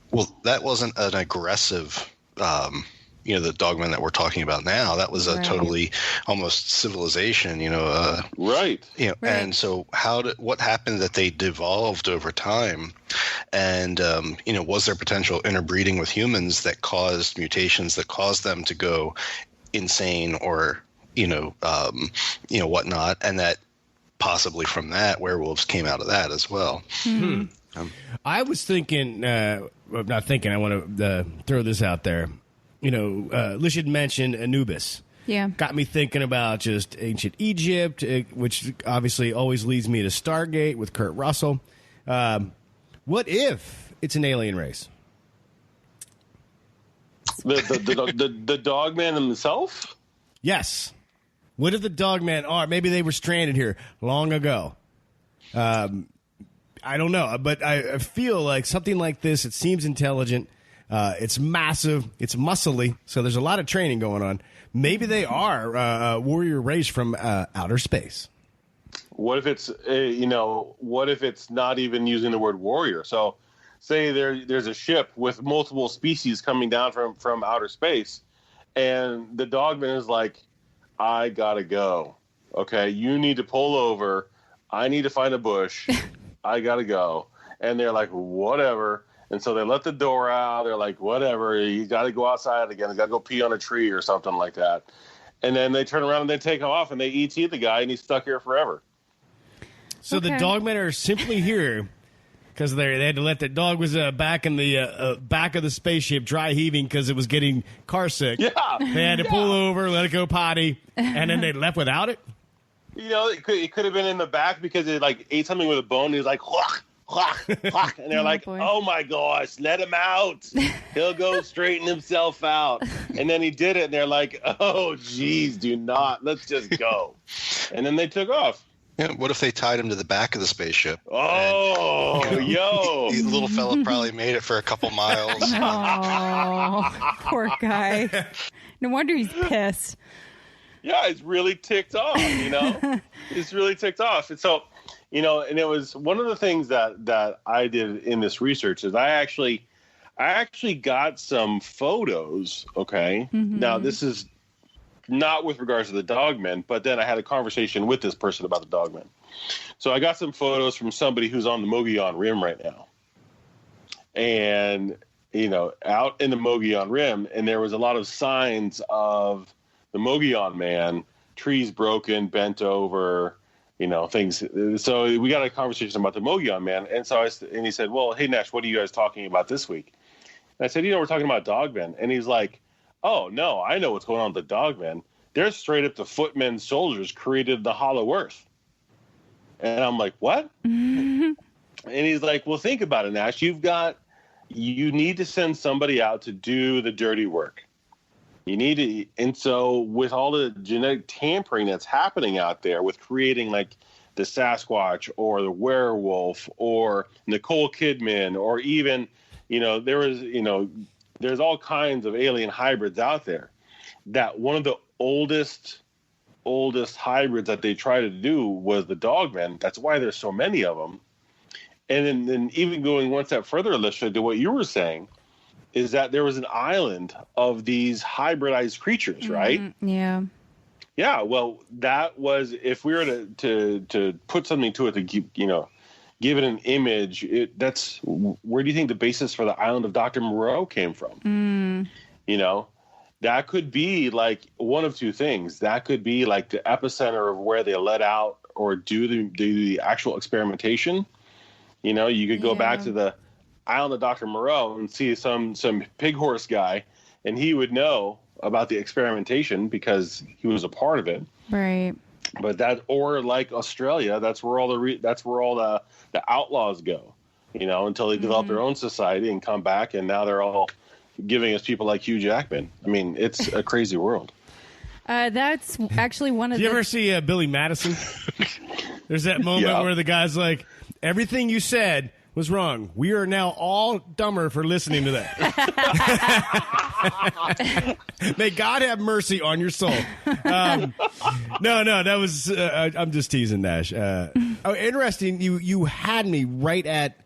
Well, that wasn't an aggressive, you know, the dogman that we're talking about now. That was a totally almost civilization, you know. Right. You know, and so what happened that they devolved over time? And, you know, was there potential interbreeding with humans that caused mutations that caused them to go insane or, you know, whatnot, and that possibly from that werewolves came out of that as well. I was thinking, I want to throw this out there. You know, Lish had mentioned Anubis. Yeah. Got me thinking about just ancient Egypt, which obviously always leads me to Stargate with Kurt Russell. What if it's an alien race? The dogman himself? Yes. What if the dogmen are? Maybe they were stranded here long ago. I don't know, but I feel like something like this, it seems intelligent. It's massive. It's muscly. So there's a lot of training going on. Maybe they are a warrior race from outer space. What if it's, what if it's not even using the word warrior? So say there's a ship with multiple species coming down from outer space, and the dogman is like, I gotta go. Okay, you need to pull over. I need to find a bush. I gotta go. And they're like, whatever. And so they let the door out. They're like, whatever. You gotta go outside again. You gotta go pee on a tree or something like that. And then they turn around and they take off and they ET the guy and he's stuck here forever. So the dogmen are simply here because they had to let that dog was back in the back of the spaceship dry heaving because it was getting car sick. Yeah. They had to pull over, let it go potty, and then they left without it. You know, it could have been in the back because it like ate something with a bone. And he was like, "Hwah, hwah, hwah," and they're like, boy. "Oh my gosh, let him out. He'll go straighten himself out." And then he did it, and they're like, "Oh, geez, do not. Let's just go." And then they took off. Yeah, what if they tied him to the back of the spaceship? Oh, yo. The little fella probably made it for a couple miles. Oh, poor guy. No wonder he's pissed. Yeah, it's really ticked off, you know? It's really ticked off. And so, you know, and it was one of the things that I did in this research is I actually got some photos, okay? Now, this is not with regards to the dogmen, but then I had a conversation with this person about the dogmen. So I got some photos from somebody who's on the Mogollon Rim right now. And, you know, out in the Mogollon Rim, and there was a lot of signs of the Mogollon man, trees broken, bent over, you know, things. So we got a conversation about the Mogollon man. And so and he said, well, hey, Nash, what are you guys talking about this week? And I said, you know, we're talking about dogmen. And he's like, oh, no, I know what's going on with the dogmen. They're straight up the footmen soldiers created the Hollow Earth. And I'm like, what? And he's like, well, think about it, Nash. You need to send somebody out to do the dirty work. You need to, and so with all the genetic tampering that's happening out there with creating like the Sasquatch or the werewolf or Nicole Kidman or even, you know, there's all kinds of alien hybrids out there. That one of the oldest hybrids that they tried to do was the dogman. That's why there's so many of them. And then even going one step further, Alicia, to what you were saying, is that there was an island of these hybridized creatures, right? Yeah. Yeah, well, that was, if we were to put something to it to keep, give it an image. That's where do you think the basis for the island of Dr. Moreau came from? That could be like one of two things. That could be like the epicenter of where they let out or do the actual experimentation. You could go back to the island of Dr. Moreau and see some pig horse guy, and he would know about the experimentation because he was a part of it. Right. But or like Australia, that's where all the outlaws go, until they develop their own society and come back, and now they're all giving us people like Hugh Jackman. I mean, it's a crazy world. That's actually one of Did you ever see Billy Madison? There's that moment where the guy's like, everything you said was wrong. We are now all dumber for listening to that. May God have mercy on your soul. No, that was, I'm just teasing, Nash. Interesting. You had me right at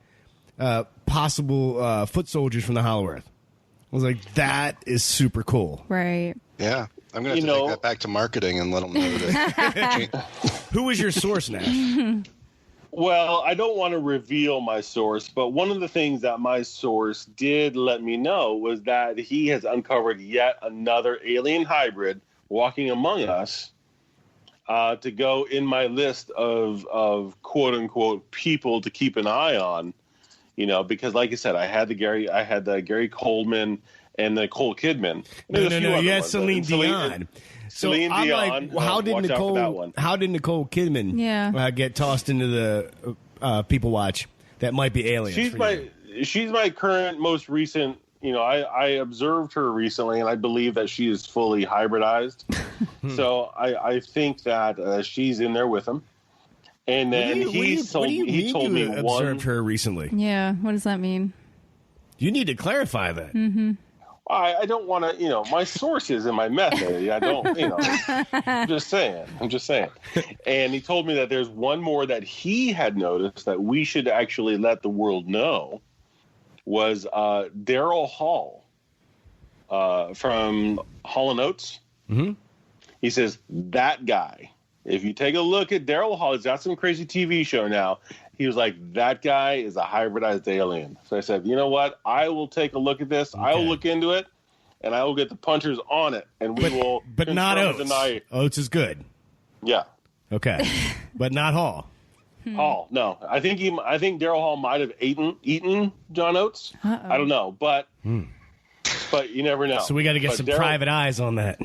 possible foot soldiers from the Hollow Earth. I was like, that is super cool. Right. Yeah. I'm going to have to take that back to marketing and let them know that. Who is your source, Nash? Well, I don't want to reveal my source, but one of the things that my source did let me know was that he has uncovered yet another alien hybrid walking among us to go in my list of quote unquote people to keep an eye on, because like I said, I had the Gary Coleman and the Nicole Kidman. No, you had Celine Dion. Celine I'm Dion. like, how did Nicole Kidman get tossed into the people watch that might be aliens? She's my current most recent. I observed her recently, and I believe that she is fully hybridized. So I think that she's in there with him. And then he told me observed her recently. Yeah, what does that mean? You need to clarify that. Mm-hmm. I don't want to, my sources and my method. I don't, I'm just saying. And he told me that there's one more that he had noticed that we should actually let the world know was Daryl Hall from Hall & Oates. Mm-hmm. He says, that guy, if you take a look at Daryl Hall, he's got some crazy TV show now. He was like, that guy is a hybridized alien. So I said, you know what? I will take a look at this. Okay. I will look into it, and I will get the punchers on it, and we will. But not Oates. Oates is good. Yeah. Okay. But not Hall. Hall, no. I think Daryl Hall might have eaten John Oates. Uh-oh. I don't know, but you never know. So we got to get some private eyes on that.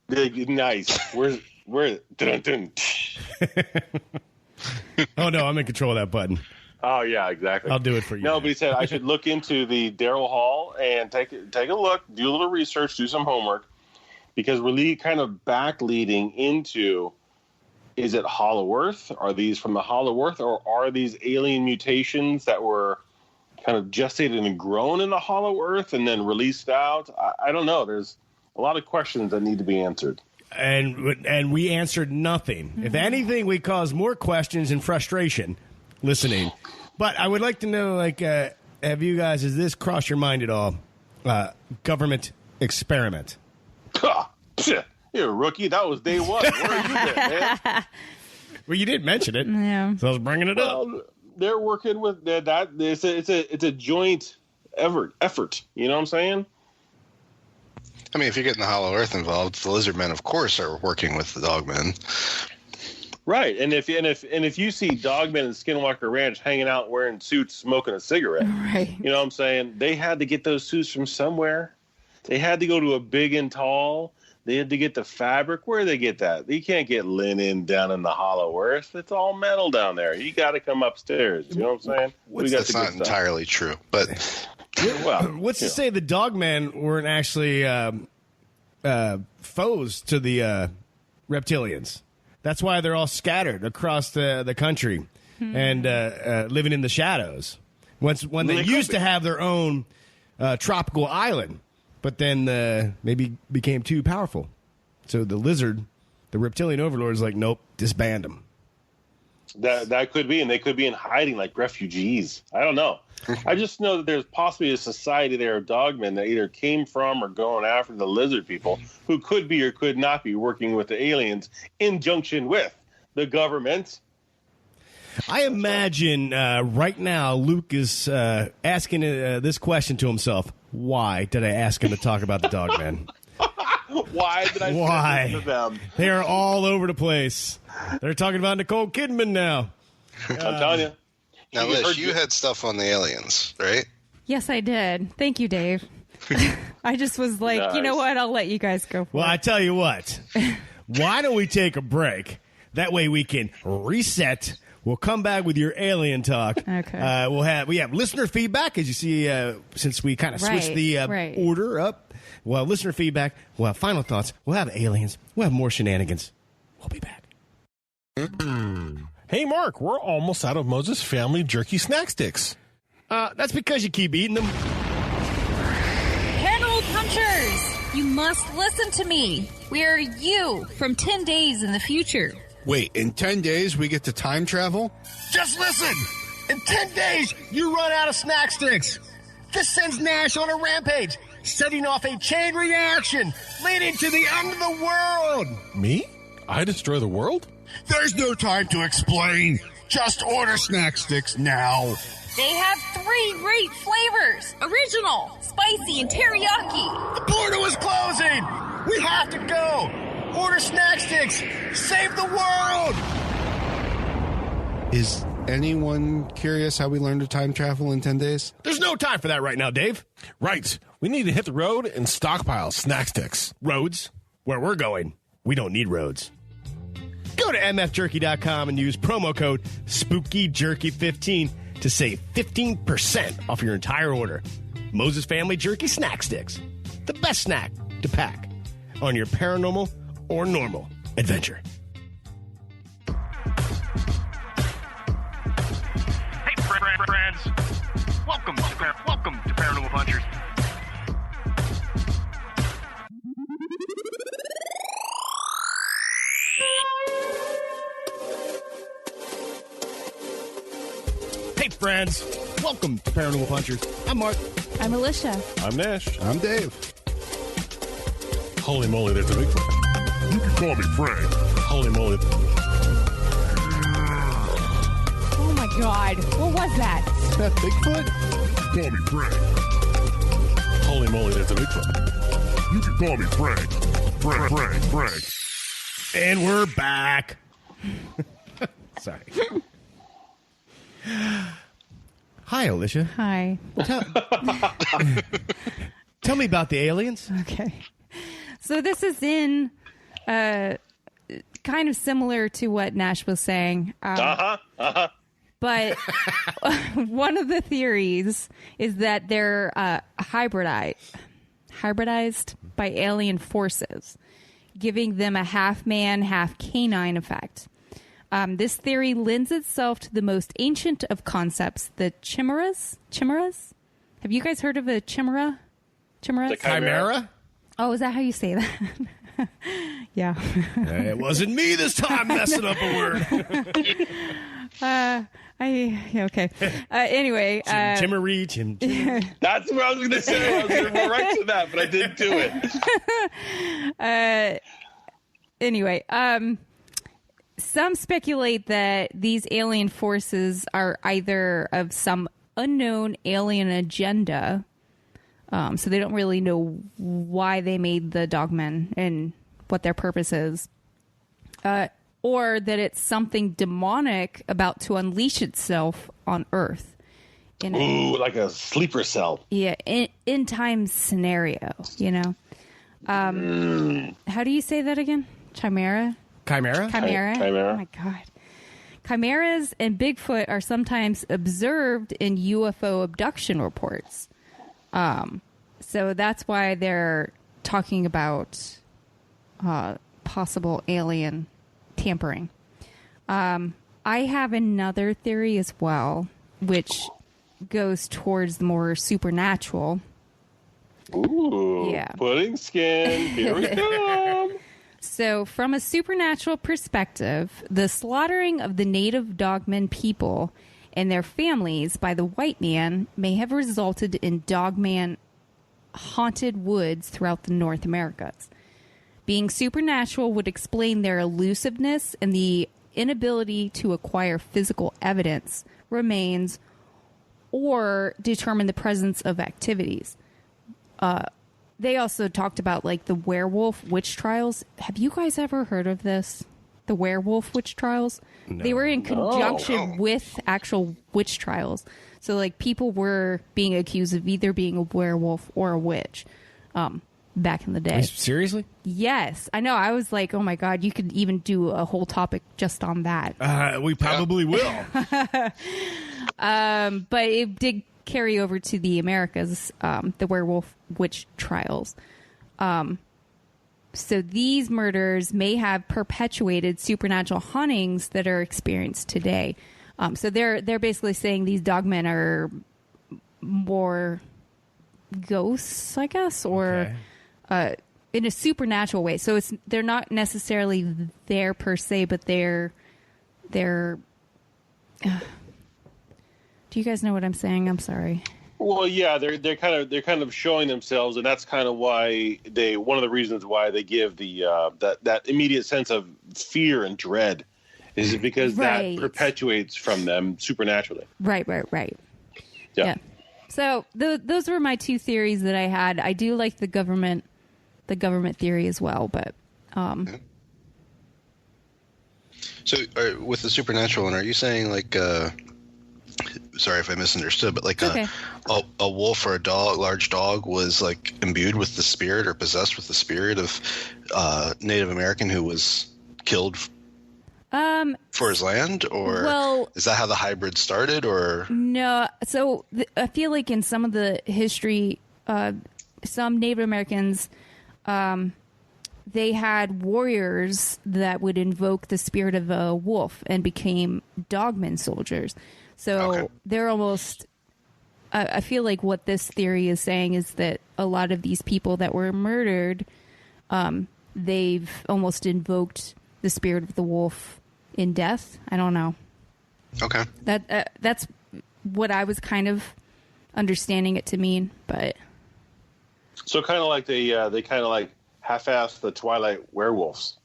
Nice. Where's dun. Oh, no, I'm in control of that button. Oh, yeah, exactly. I'll do it for you. No, but he said I should look into the Daryl Hall and take a look, do a little research, do some homework, because we're kind of back leading into, is it Hollow Earth? Are these from the Hollow Earth, or are these alien mutations that were kind of gestated and grown in the Hollow Earth and then released out? I don't know. There's a lot of questions that need to be answered. And we answered nothing. Mm-hmm. If anything, we caused more questions and frustration listening. But I would like to know, have you guys, has this crossed your mind at all? Government experiment. You're a rookie. That was day one. Where are you there, man? Well, you did mention it. Yeah. So I was bringing it up. They're working with that. It's a joint effort. You know what I'm saying? I mean, if you're getting the Hollow Earth involved, the lizard men, of course, are working with the Dogmen. Right, and if you see Dogmen and Skinwalker Ranch hanging out wearing suits, smoking a cigarette, right? You know what I'm saying? They had to get those suits from somewhere. They had to go to a big and tall. They had to get the fabric. Where do they get that? You can't get linen down in the Hollow Earth. It's all metal down there. You got to come upstairs. You know what I'm saying? That's not entirely true, but. Well, what's to say the Dogmen weren't actually foes to the reptilians? That's why they're all scattered across the country and living in the shadows. When they used to have their own tropical island, but then maybe became too powerful. So the reptilian overlord is like, nope, disband them. That could be, and they could be in hiding like refugees. I don't know. I just know that there's possibly a society there of dogmen that either came from or going after the lizard people, who could be or could not be working with the aliens in conjunction with the government. I imagine right now Luke is asking this question to himself. Why did I ask him to talk about the dogmen? Why did I send this to them? They are all over the place. They're talking about Nicole Kidman now. I'm telling you. Now, Liz, you had stuff on the aliens, right? Yes, I did. Thank you, Dave. I just was like, Nice. You know what? I'll let you guys go for Well, it. I tell you what. Why don't we take a break? That way we can reset. We'll come back with your alien talk. Okay. We have listener feedback, as you see, since we kind of switched the order up. We'll have listener feedback. We'll have final thoughts. We'll have aliens. We'll have more shenanigans. We'll be back. Hey, Mark, we're almost out of Moses Family Jerky Snack Sticks. That's because you keep eating them. Paranormal Punchers! You must listen to me. We are you from 10 days in the future. Wait, in 10 days we get to time travel? Just listen. In 10 days, you run out of snack sticks. This sends Nash on a rampage, setting off a chain reaction leading to the end of the world. Me? I destroy the world? There's no time to explain. Just order snack sticks now. They have 3 great flavors. Original, spicy, and teriyaki. The portal is closing. We have to go. Order snack sticks. Save the world. Is anyone curious how we learn to time travel in 10 days? There's no time for that right now, Dave. Right. We need to hit the road and stockpile snack sticks. Roads? Where we're going, we don't need roads. Go to mfjerky.com and use promo code SpookyJerky15 to save 15% off your entire order. Moses Family Jerky Snack Sticks. The best snack to pack on your paranormal or normal adventure. Hey, friends. Welcome to Paranormal Punchers. Hey, friends. Welcome to Paranormal Punchers. I'm Mark. I'm Alicia. I'm Nash. I'm Dave. Holy moly, there's a Bigfoot. You can call me Frank. Holy moly. Oh my God. What was that? Is that Bigfoot? Call me Frank. Holy moly, there's a Bigfoot. You can call me Frank. Frank. And we're back. Sorry. Hi, Alicia. Hi. Tell me about the aliens. Okay. So this is in kind of similar to what Nash was saying. But one of the theories is that they're hybridized by alien forces, giving them a half-man, half-canine effect. This theory lends itself to the most ancient of concepts, the chimeras. Chimeras? Have you guys heard of a chimera? Chimeras? The chimera? Oh, is that how you say that? Yeah. It wasn't me this time messing up a word. Okay. Anyway. Chimmery. That's what I was going to say. I was going to correct to that, but I didn't do it. Anyway, some speculate that these alien forces are either of some unknown alien agenda, so they don't really know why they made the dogmen and what their purpose is, or that it's something demonic about to unleash itself on Earth. Ooh, like a sleeper cell. Yeah, in time scenario, you know. How do you say that again? Chimera? Chimera? Chimera? Chimera. Oh, my God. Chimeras and Bigfoot are sometimes observed in UFO abduction reports. So that's why they're talking about possible alien tampering. I have another theory as well, which goes towards the more supernatural. Ooh, Yeah. pudding skin. Here we come. So, from a supernatural perspective, the slaughtering of the native Dogmen people and their families by the white man may have resulted in Dogman haunted woods throughout the North Americas. Being supernatural would explain their elusiveness and the inability to acquire physical evidence, remains, or determine the presence of activities. They also talked about like the werewolf witch trials. Have you guys ever heard of this? The werewolf witch trials? No. They were in conjunction with actual witch trials. So like people were being accused of either being a werewolf or a witch back in the day. Seriously? Yes. I know. I was like, oh my God, you could even do a whole topic just on that. We probably will. But it did carry over to the Americas, the werewolf witch trials. So these murders may have perpetuated supernatural hauntings that are experienced today. So they're basically saying these dogmen are more ghosts, I guess, or in a supernatural way. So they're not necessarily there per se, but they're. Do you guys know what I'm saying? I'm sorry. Well, yeah, they're kind of showing themselves, and that's kind of why one of the reasons why they give the that immediate sense of fear and dread is because that perpetuates from them supernaturally. Right. Yeah. So those were my two theories that I had. I do like the government theory as well, but. So with the supernatural one, are you saying like? Sorry if I misunderstood, but like a wolf or a large dog was like imbued with the spirit or possessed with the spirit of Native American who was killed for his land, or is that how the hybrid started? Or no? So I feel like in some of the history, some Native Americans, they had warriors that would invoke the spirit of a wolf and became dogman soldiers. So they're almost, I feel like what this theory is saying is that a lot of these people that were murdered, they've almost invoked the spirit of the wolf in death. I don't know. Okay. That's what I was kind of understanding it to mean, but. So kind of like they kind of like half-assed the Twilight werewolves.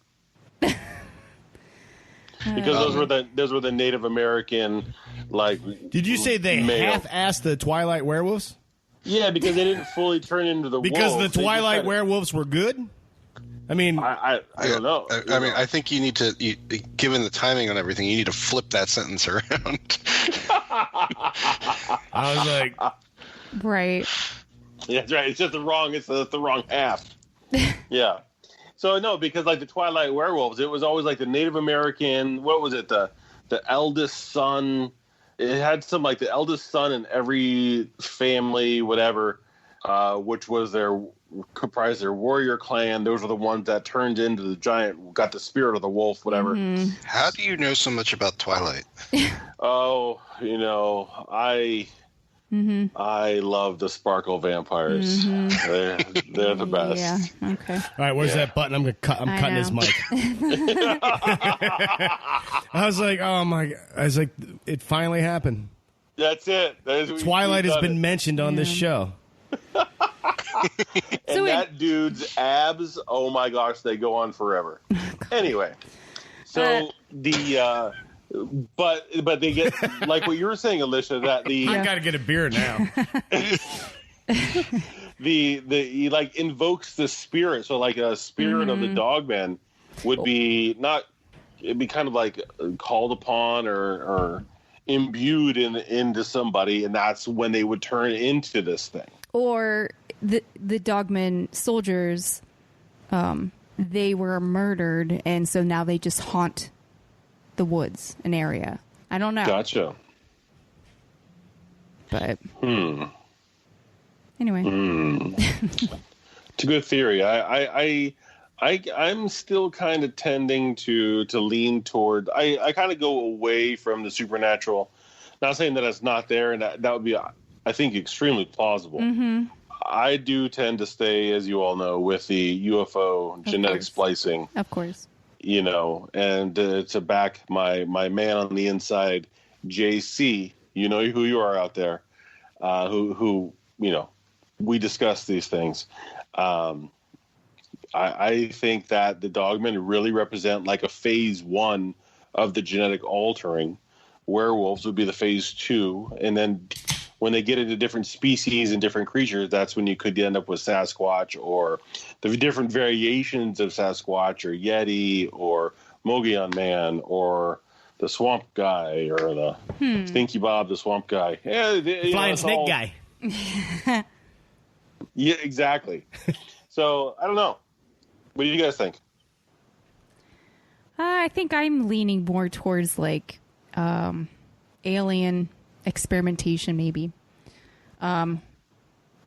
Because those were the Native American, like. Did you say they half-assed the Twilight werewolves? Yeah, because they didn't fully turn into the because wolves. The Twilight werewolves were good. I mean, I don't know. I mean, I think you need to, given the timing on everything, you need to flip that sentence around. I was like, right. Yeah, that's right. It's just the wrong half. Yeah. So no, because like the Twilight werewolves, it was always like the Native American. What was it? The eldest son. It had some like the eldest son in every family, whatever, which was comprised their warrior clan. Those were the ones that turned into the giant, got the spirit of the wolf, whatever. Mm-hmm. How do you know so much about Twilight? Oh, I love the sparkle vampires. Mm-hmm. They're the best. Yeah. Okay. All right, where's that button? I'm cutting his mic. I was like, oh my God. I was like, it finally happened. That's it. Twilight has been mentioned on this show. And that dude's abs, oh my gosh, they go on forever. Anyway, so but they get like what you were saying, Alicia. That I gotta get a beer now. He like invokes the spirit. So like a spirit of the dogman would be it'd be kind of like called upon or imbued into somebody, and that's when they would turn into this thing. Or the dogman soldiers, they were murdered, and so now they just haunt the woods, an area. I don't know. Gotcha. But anyway, it's a good theory. I'm still kind of tending to lean toward. I kind of go away from the supernatural. Not saying that it's not there, and that would be, I think, extremely plausible. mm-hmm. I do tend to stay, as you all know, with the UFO genetic splicing. Of course. And to back my man on the inside, JC, you know who you are out there, who we discuss these things. I think that the dogmen really represent like a phase 1 of the genetic altering. Werewolves would be the phase 2, and then when they get into different species and different creatures, that's when you could end up with Sasquatch or the different variations of Sasquatch or Yeti or Mogollon Man or the Swamp Guy or the Stinky Bob, the Swamp Guy. Yeah, Flying Snake Guy. Yeah, exactly. So, I don't know. What do you guys think? I think I'm leaning more towards like alien experimentation, maybe. But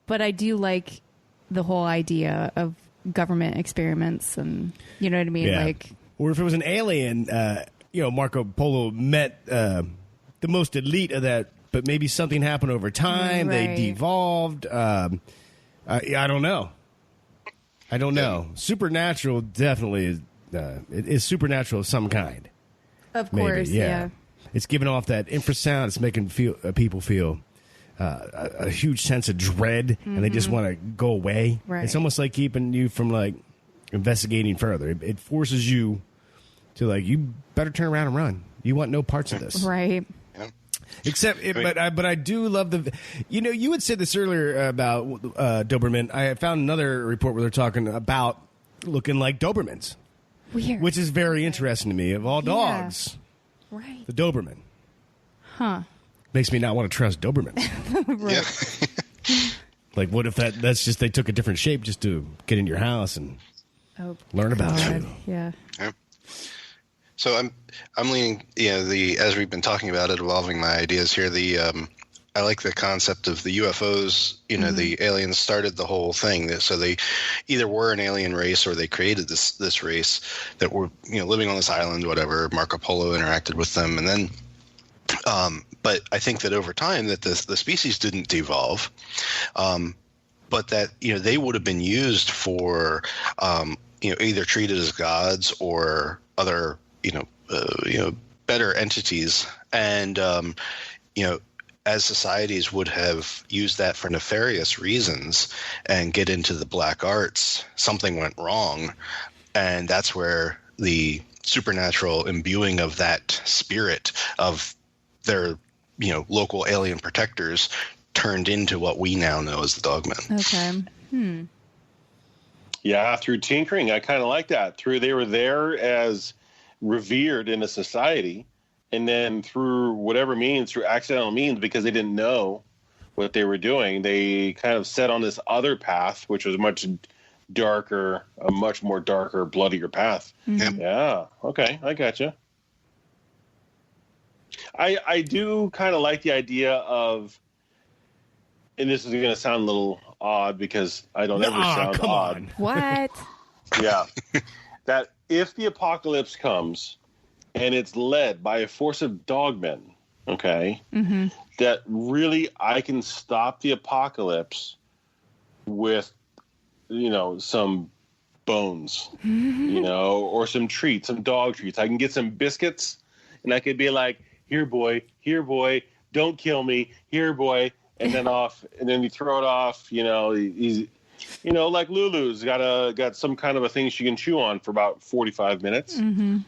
I do like the whole idea of government experiments, and you know what I mean. Yeah. Like, or if it was an alien, Marco Polo met the most elite of that, but maybe something happened over time. Right. They devolved. I don't know. Supernatural definitely is. It is supernatural of some kind. of course, yeah. It's giving off that infrasound. It's making people feel a huge sense of dread, and they just want to go away. Right. It's almost like keeping you from like investigating further. It forces you to like, you better turn around and run. You want no parts of this, Right. Except, but I do love the. You had said this earlier about Doberman. I found another report where they're talking about looking like Dobermans, Weird. which is very interesting to me. Of all dogs, Right. the Doberman. Huh. Makes me not want to trust Dobermans. Right. Like, what if that's just they took a different shape just to get in your house and learn about God. you? Yeah. So I'm leaning, as we've been talking about it, evolving my ideas here. I like the concept of the UFOs. The aliens started the whole thing. So they either were an alien race or they created this race that were living on this island. Whatever. Marco Polo interacted with them, and then. But I think that over time that the species didn't devolve, but that they would have been used for either treated as gods or other better entities, and as societies would have used that for nefarious reasons and get into the black arts, something went wrong, and that's where the supernatural imbuing of that spirit of their local alien protectors turned into what we now know as the Dogmen. Okay. Yeah, through tinkering, I kind of like that. They were there as revered in a society, and then through whatever means, through accidental means, because they didn't know what they were doing, they kind of set on this other path, which was much more darker, bloodier path. Mm-hmm. Yeah. Okay, I gotcha. I do kind of like the idea of, and this is going to sound a little odd because I don't ever sound odd. On. What? Yeah. That if the apocalypse comes and it's led by a force of dogmen, okay, that really I can stop the apocalypse with, some bones, or some treats, some dog treats. I can get some biscuits and I could be like, here, boy, don't kill me, here, boy. And then you throw it off, he's, like Lulu's got some kind of a thing she can chew on for about 45 minutes. Mm-hmm.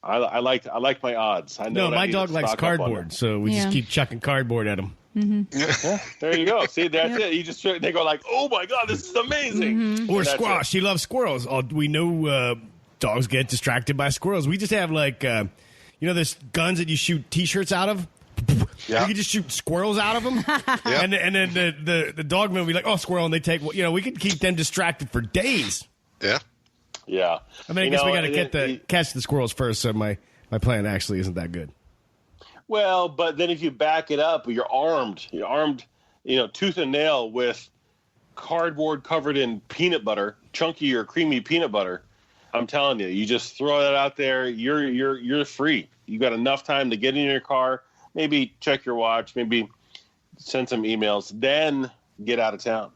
I like my odds. I know. No, my dog likes cardboard, so we just keep chucking cardboard at him. Mm-hmm. Yeah, there you go. See, that's it. They go like, "Oh my god, this is amazing!" Mm-hmm. Or squash. She loves squirrels. We know dogs get distracted by squirrels. We just have like, those guns that you shoot T-shirts out of. Yeah. You can just shoot squirrels out of them, and then the dog will be like, "Oh, squirrel!" And they take. We could keep them distracted for days. Yeah. Yeah. I mean, I guess we got to catch the squirrels first. So my plan actually isn't that good. Well, but then if you back it up, you're armed, tooth and nail with cardboard covered in peanut butter, chunky or creamy peanut butter. I'm telling you, you just throw that out there. You're free. You got enough time to get in your car, maybe check your watch, maybe send some emails, then get out of town.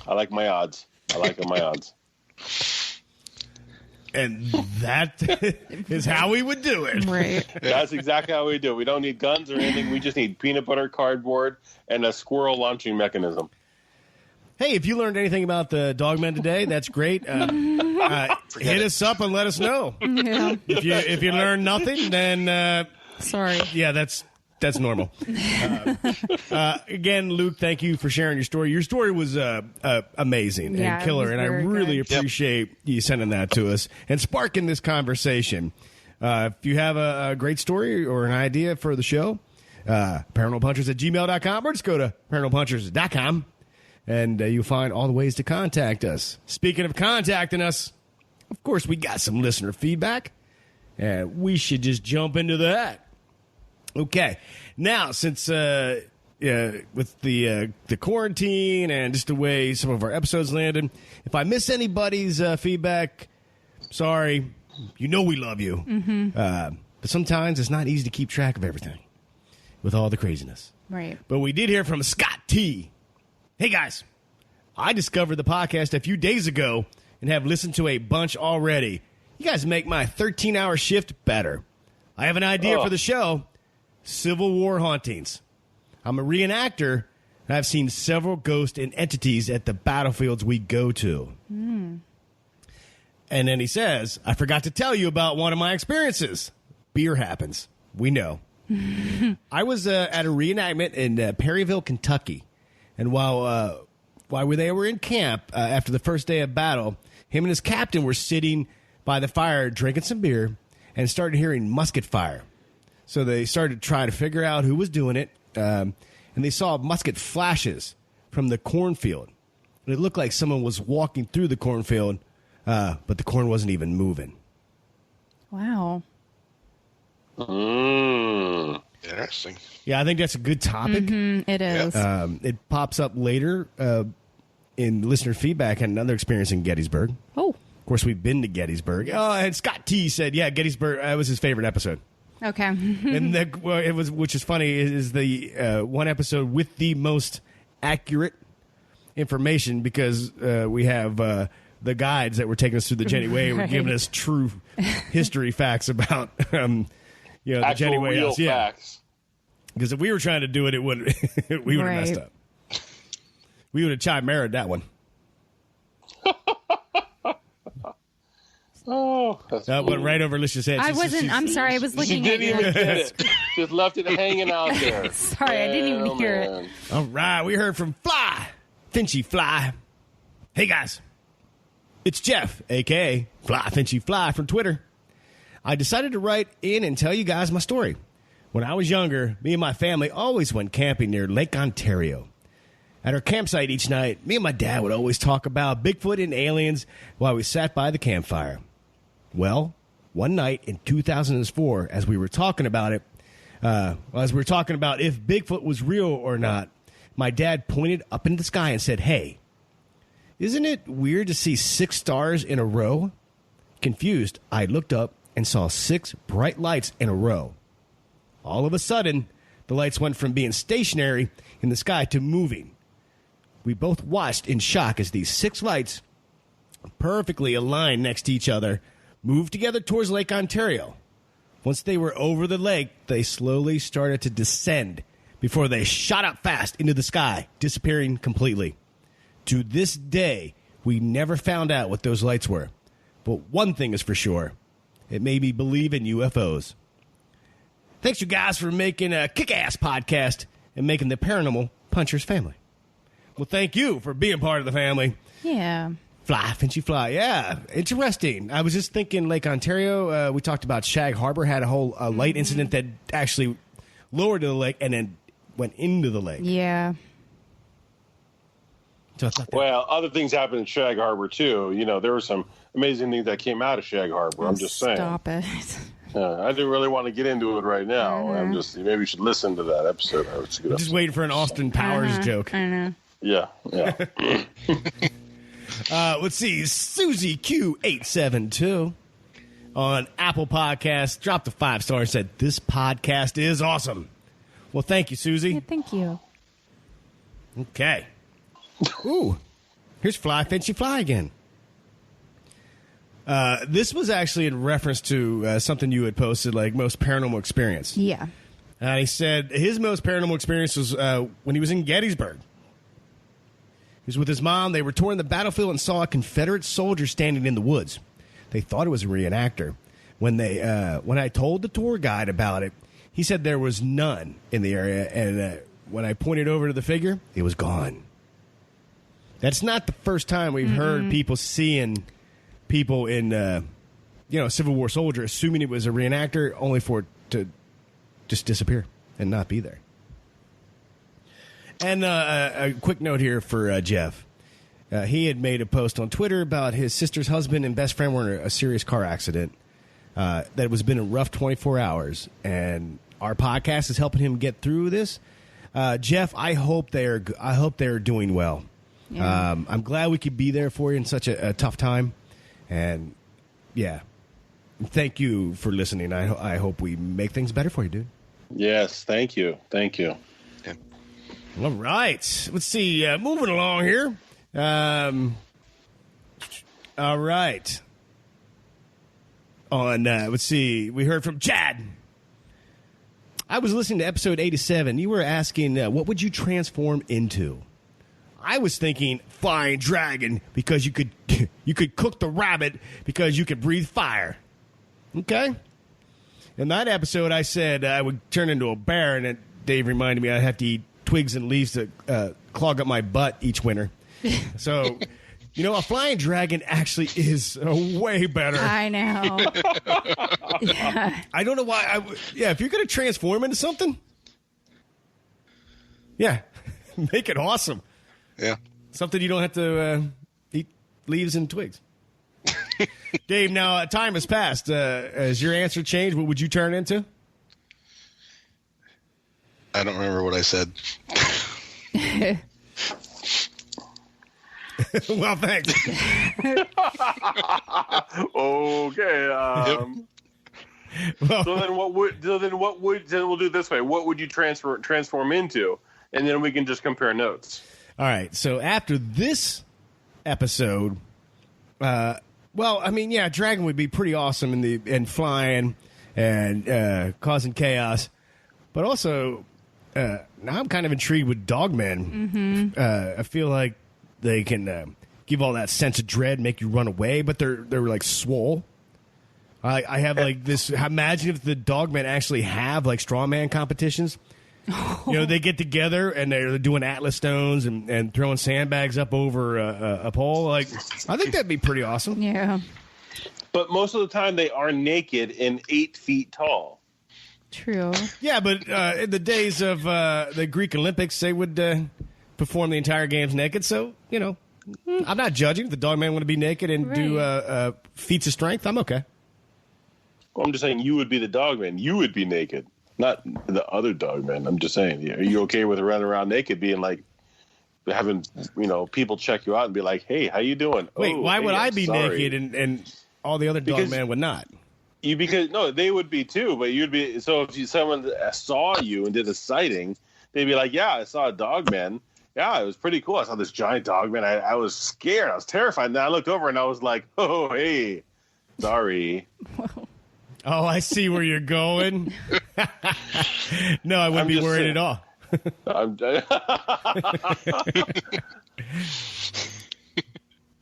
I like my odds. And that is how we would do it. Right. That's exactly how we do it. We don't need guns or anything. We just need peanut butter, cardboard, and a squirrel launching mechanism. Hey, if you learned anything about the Dogmen today, that's great. Hit us up and let us know. Yeah. If you learn nothing, then Sorry. Yeah, that's normal. Again, Luke, thank you for sharing your story. Your story was amazing and killer, and I really appreciate you sending that to us and sparking this conversation. If you have a great story or an idea for the show, paranormalpunchers@gmail.com, or just go to paranormalpunchers.com, and you'll find all the ways to contact us. Speaking of contacting us, of course, we got some listener feedback, and we should just jump into that. Okay, now since with the quarantine and just the way some of our episodes landed, if I miss anybody's feedback, sorry. You know we love you, but sometimes it's not easy to keep track of everything with all the craziness. Right. But we did hear from Scott T. Hey guys, I discovered the podcast a few days ago and have listened to a bunch already. You guys make my 13-hour shift better. I have an idea for the show. Civil War hauntings. I'm a reenactor, and I've seen several ghosts and entities at the battlefields we go to. And then he says, I forgot to tell you about one of my experiences. Beer happens. We know. I was at a reenactment in Perryville, Kentucky. And while they were in camp after the first day of battle, him and his captain were sitting by the fire drinking some beer and started hearing musket fire. So they started trying to figure out who was doing it, and they saw musket flashes from the cornfield. And it looked like someone was walking through the cornfield, but the corn wasn't even moving. Wow. Interesting. Yeah, I think that's a good topic. It is. It pops up later in listener feedback and another experience in Gettysburg. Oh. Of course, we've been to Gettysburg. Oh, and Scott T said, yeah, Gettysburg was his favorite episode. Okay. And it was, which is funny, is the one episode with the most accurate information because we have the guides that were taking us through the Jenny Way were giving us true history facts about the Jenny Way house. Facts. Because if we were trying to do it, we would have messed up. We would have chimera'd that one. Went right over Alicia's head. I'm sorry. I was looking at you. Didn't even get it. Just left it hanging out there. Sorry, I didn't even hear it. All right, we heard from Fly, Finchy Fly. Hey guys, it's Jeff, a.k.a. Fly Finchy Fly from Twitter. I decided to write in and tell you guys my story. When I was younger, me and my family always went camping near Lake Ontario. At our campsite each night, me and my dad would always talk about Bigfoot and aliens while we sat by the campfire. Well, one night in 2004, as we were talking about it, if Bigfoot was real or not, my dad pointed up into the sky and said, "Hey, isn't it weird to see 6 stars in a row?" Confused, I looked up and saw 6 bright lights in a row. All of a sudden, the lights went from being stationary in the sky to moving. We both watched in shock as these 6 lights, perfectly aligned next to each other, moved together towards Lake Ontario. Once they were over the lake, they slowly started to descend before they shot up fast into the sky, disappearing completely. To this day, we never found out what those lights were. But one thing is for sure, it made me believe in UFOs. Thanks, you guys, for making a kick-ass podcast and making the Paranormal Punchers family. Well, thank you for being part of the family. Yeah. Fly, Finchy Fly. Yeah, interesting. I was just thinking Lake Ontario, we talked about Shag Harbor, had a whole light incident that actually lowered to the lake and then went into the lake. Yeah. So I thought well, other things happened in Shag Harbor, too. You know, there were some amazing things that came out of Shag Harbor. I'm just saying. Stop it. I didn't really want to get into it right now. I'm just, maybe you should listen to that episode. Just waiting for an Austin Powers joke. I know. Yeah. Let's see. Susie Q872 on Apple Podcasts dropped a 5-star and said, "This podcast is awesome." Well, thank you, Susie. Yeah, thank you. Okay. Ooh. Here's Fly Finchy Fly again. This was actually in reference to something you had posted, like most paranormal experience. Yeah. He said his most paranormal experience was when he was in Gettysburg. He was with his mom. They were touring the battlefield and saw a Confederate soldier standing in the woods. They thought it was a reenactor. When I told the tour guide about it, he said there was none in the area, and when I pointed over to the figure, it was gone. That's not the first time we've heard people seeing people in, Civil War soldier, assuming it was a reenactor, only for it to just disappear and not be there. And a quick note here for Jeff. He had made a post on Twitter about his sister's husband and best friend were in a serious car accident that was been a rough 24 hours, and our podcast is helping him get through this. Jeff, I hope they're doing well. Yeah. I'm glad we could be there for you in such a tough time, and thank you for listening. I hope we make things better for you, dude. Yes, thank you. Yeah. All right, let's see. Moving along here. All right. Let's see. We heard from Chad. I was listening to episode 87. You were asking, what would you transform into? I was thinking flying dragon because you could cook the rabbit because you could breathe fire. Okay. In that episode, I said I would turn into a bear, and Dave reminded me I'd have to eat twigs and leaves to clog up my butt each winter. So, a flying dragon actually is way better. I know. Yeah. I don't know why. If you're going to transform into something, make it awesome. Yeah. Something you don't have to eat leaves and twigs. Dave, now time has passed. Has your answer changed? What would you turn into? I don't remember what I said. Well, thanks. Okay. Well, So then we'll do it this way. What would you transform into? And then we can just compare notes. all right. So after this episode, dragon would be pretty awesome in flying and causing chaos. But also, now I'm kind of intrigued with Dogmen. I feel like they can give all that sense of dread, make you run away, but they're like swole. I have like this. Imagine if the Dogmen actually have like strongman competitions. They get together and they're doing Atlas stones and throwing sandbags up over a pole. Like, I think that'd be pretty awesome. Yeah. But most of the time they are naked and 8 feet tall. True. Yeah, but in the days of the Greek Olympics, they would perform the entire games naked. So, I'm not judging. If the Dogman want to be naked and do feats of strength, I'm okay. Well, I'm just saying you would be the Dogman. You would be naked, not the other Dogman. I'm just saying, are you okay with running around naked, being like, having people check you out and be like, "Hey, how you doing?" Wait, why would I be sorry. naked and all the other Dogmen would not? They would be too, but you'd be. So if someone saw you and did a sighting, they'd be like, "Yeah, I saw a Dogman. Yeah, it was pretty cool. I saw this giant Dogman. I was scared. I was terrified. And then I looked over and I was like, oh, hey, sorry." Oh, I see where you're going. No, I wouldn't be worried at all.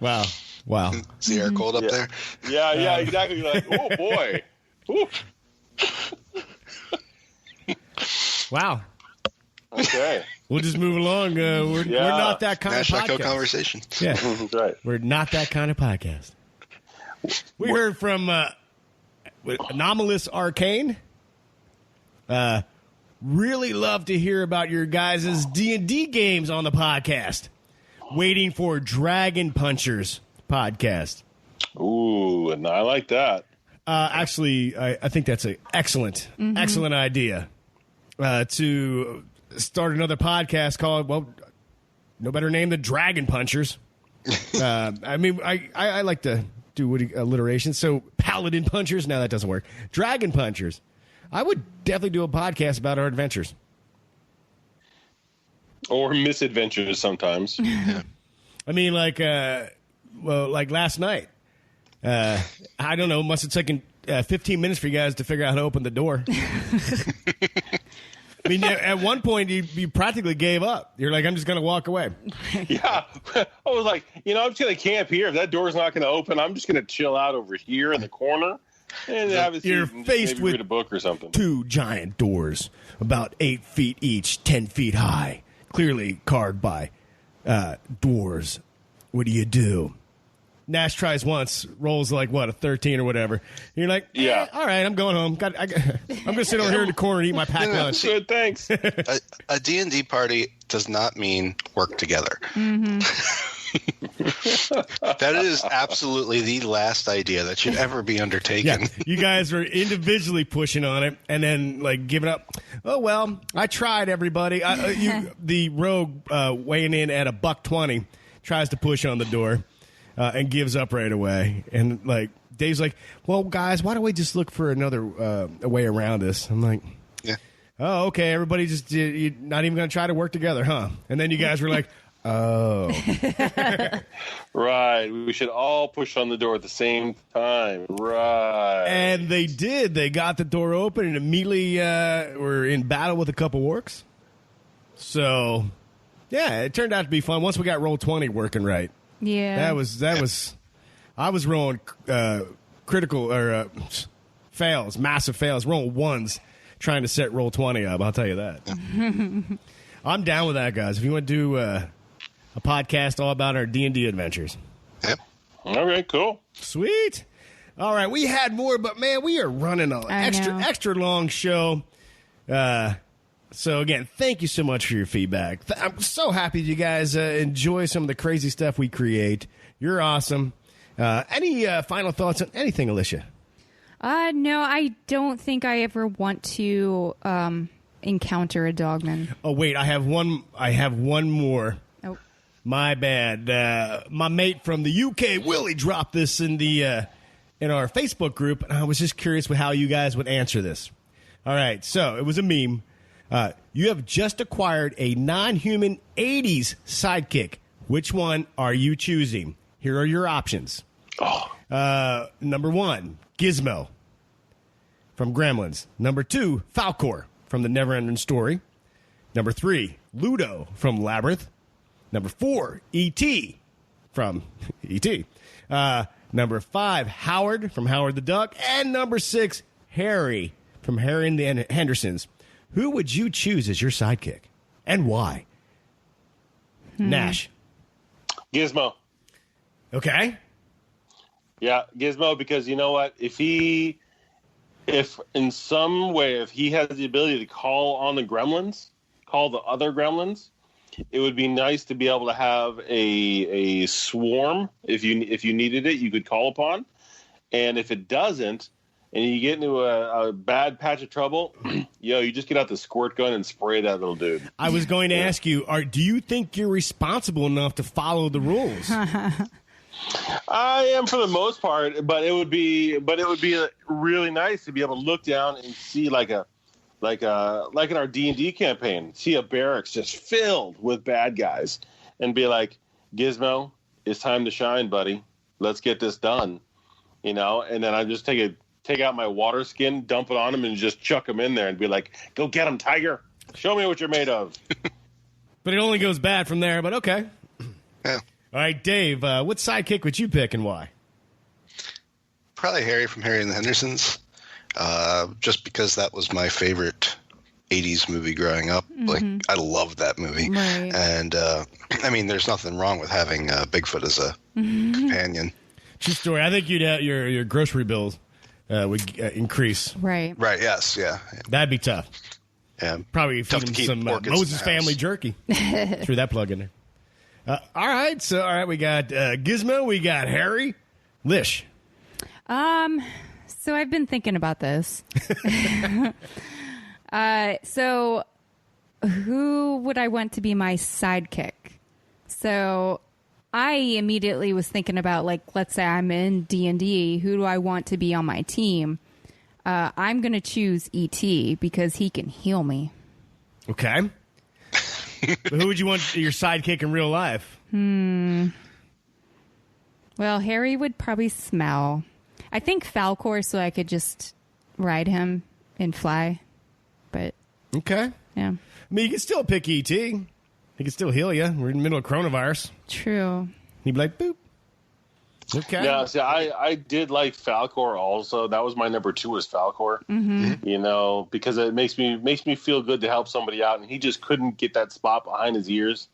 Wow. Is the air cold up there? Yeah, exactly. You're like, oh, boy. Ooh. Wow. Okay. We'll just move along. We're not that kind of podcast. Conversation. Yeah, That's right. we're not that kind of podcast. We heard from Anomalous Arcane. Really love to hear about your guys' D&D games on the podcast. Waiting for Dragon Punchers podcast. Ooh, and I like that. Actually, I think that's an excellent idea to start another podcast called, no better name than Dragon Punchers. I like to do alliteration. So Paladin Punchers, no, that doesn't work. Dragon Punchers. I would definitely do a podcast about our adventures. Or misadventures sometimes. I mean, like last night. I don't know. Must have taken 15 minutes for you guys to figure out how to open the door. I mean, at one point, you practically gave up. You're like, I'm just going to walk away. Yeah. I was like, I'm just going to camp here. If that door's not going to open, I'm just going to chill out over here in the corner and have a seat. You're and faced maybe with read a book or something. 2 giant doors, about 8 feet each, 10 feet high, clearly carved by dwarves. What do? Nash tries once, rolls like, a 13 or whatever. And you're like, yeah, all right, I'm going home. I'm going to sit over here in the corner and eat my packed lunch. Good, thanks. A D&D party does not mean work together. Mm-hmm. That is absolutely the last idea that should ever be undertaken. Yeah, you guys are individually pushing on it and then, giving up. Oh, well, I tried, everybody. The rogue weighing in at $120 tries to push on the door. And gives up right away. And, Dave's like, well, guys, why don't we just look for another way around this? I'm like, yeah. Oh, okay, everybody just you're not even going to try to work together, huh? And then you guys were like, oh. Right. We should all push on the door at the same time. Right. And they did. They got the door open and immediately were in battle with a couple orcs. So, yeah, it turned out to be fun once we got Roll20 working right. Yeah, that was. I was rolling critical or fails, massive fails, rolling ones, trying to set Roll20 up. I'll tell you that. I'm down with that, guys. If you want to do a podcast all about our D&D adventures. Yep. Okay, cool. Sweet. All right, we had more, but man, we are running an extra long show. So, again, thank you so much for your feedback. I'm so happy you guys enjoy some of the crazy stuff we create. You're awesome. Any final thoughts on anything, Alicia? No, I don't think I ever want to encounter a dogman. Oh, wait, I have one more. Oh. My bad. My mate from the UK, Willie, dropped this in our Facebook group, and I was just curious with how you guys would answer this. All right, so it was a meme. You have just acquired a non-human 80s sidekick. Which one are you choosing? Here are your options. Number 1, Gizmo from Gremlins. Number 2, Falcor from The Neverending Story. Number 3, Ludo from Labyrinth. Number 4, E.T. from E.T. Number 5, Howard from Howard the Duck. And number 6, Harry from Harry and the Hendersons. Who would you choose as your sidekick, and why? Nash. Gizmo. Okay. Yeah, Gizmo, because you know what? If in some way, if he has the ability to call on the gremlins, call the other gremlins, it would be nice to be able to have a swarm. If you needed it, you could call upon. And if it doesn't, and you get into a bad patch of trouble, you just get out the squirt gun and spray that little dude. I was going to ask you, do you think you're responsible enough to follow the rules? I am for the most part, but it would be really nice to be able to look down and see like in our D&D campaign, see a barracks just filled with bad guys and be like, Gizmo, it's time to shine, buddy. Let's get this done. And then I just take out my water skin, dump it on him, and just chuck him in there and be like, go get him, Tiger. Show me what you're made of. But it only goes bad from there, but okay. Yeah. All right, Dave, what sidekick would you pick and why? Probably Harry from Harry and the Hendersons, just because that was my favorite 80s movie growing up. Mm-hmm. I loved that movie. Right. And, there's nothing wrong with having Bigfoot as a companion. True story. I think you'd have your grocery bills would increase. Right. Right, yes, yeah. That'd be tough. Yeah. Probably Tough feed to them keep some orchids in Moses the Family house. jerky. Threw that plug in there. All right, we got Gizmo, we got Harry. Lish. So I've been thinking about this. So who would I want to be my sidekick? So I immediately was thinking about, let's say I'm in D&D. Who do I want to be on my team? I'm going to choose E.T. because he can heal me. Okay. But who would you want your sidekick in real life? Well, Harry would probably smell. I think Falcor, so I could just ride him and fly. But Okay. yeah, I mean, you can still pick ET. He can still heal you. We're in the middle of coronavirus. true. He'd be like, boop. Okay. Yeah, see, I did like Falcor also. That was my number 2 was Falcor. You know, because it makes me feel good to help somebody out, and he just couldn't get that spot behind his ears.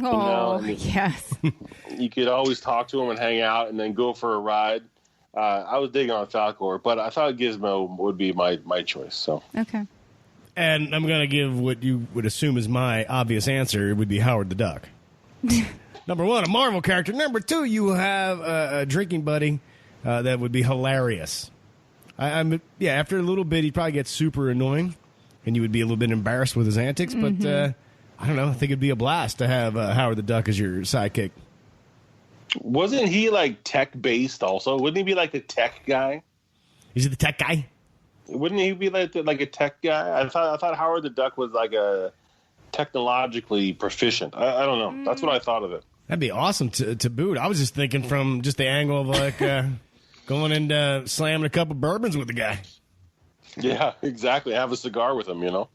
Oh, and yes. you could always talk to him and hang out, and then go for a ride. I was digging on Falcor, but I thought Gizmo would be my choice. So Okay. And I'm going to give what you would assume is my obvious answer. It would be Howard the Duck. Number 1, a Marvel character. Number 2, you have a drinking buddy that would be hilarious. After a little bit, he'd probably get super annoying, and you would be a little bit embarrassed with his antics. But I don't know. I think it'd be a blast to have Howard the Duck as your sidekick. wasn't he like tech based also? Wouldn't he be like a tech guy? Is he the tech guy? Wouldn't he be like a tech guy? I thought Howard the Duck was like a technologically proficient. I don't know. That's what I thought of it. That'd be awesome to boot. I was just thinking from just the angle of like going and slamming a couple bourbons with the guy. Yeah, exactly. Have a cigar with him, you know?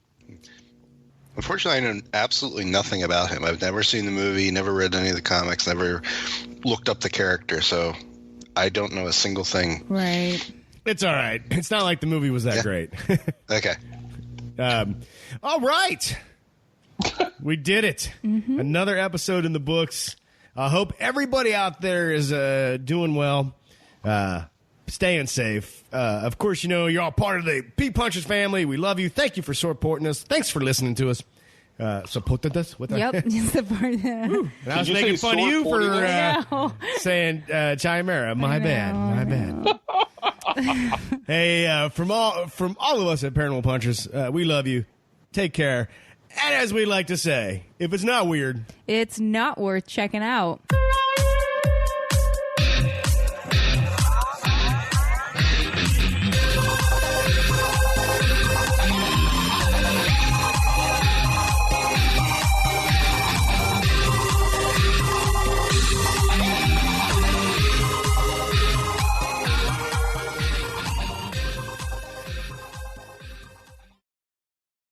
Unfortunately, I know absolutely nothing about him. I've never seen the movie, never read any of the comics, never looked up the character, so I don't know a single thing. Right. It's all right. It's not like the movie was that great. Okay. All right. We did it. Another episode in the books. I hope everybody out there is doing well, staying safe. Of course, you know, you're all part of the P-Punchers family. We love you. Thank you for supporting us. Thanks for listening to us. Supported us? What the Yep. And I was making fun of you for saying Chimera. My bad. Hey, from all of us at Paranormal Punchers, we love you. Take care. And as we like to say, if it's not weird, It's not worth checking out.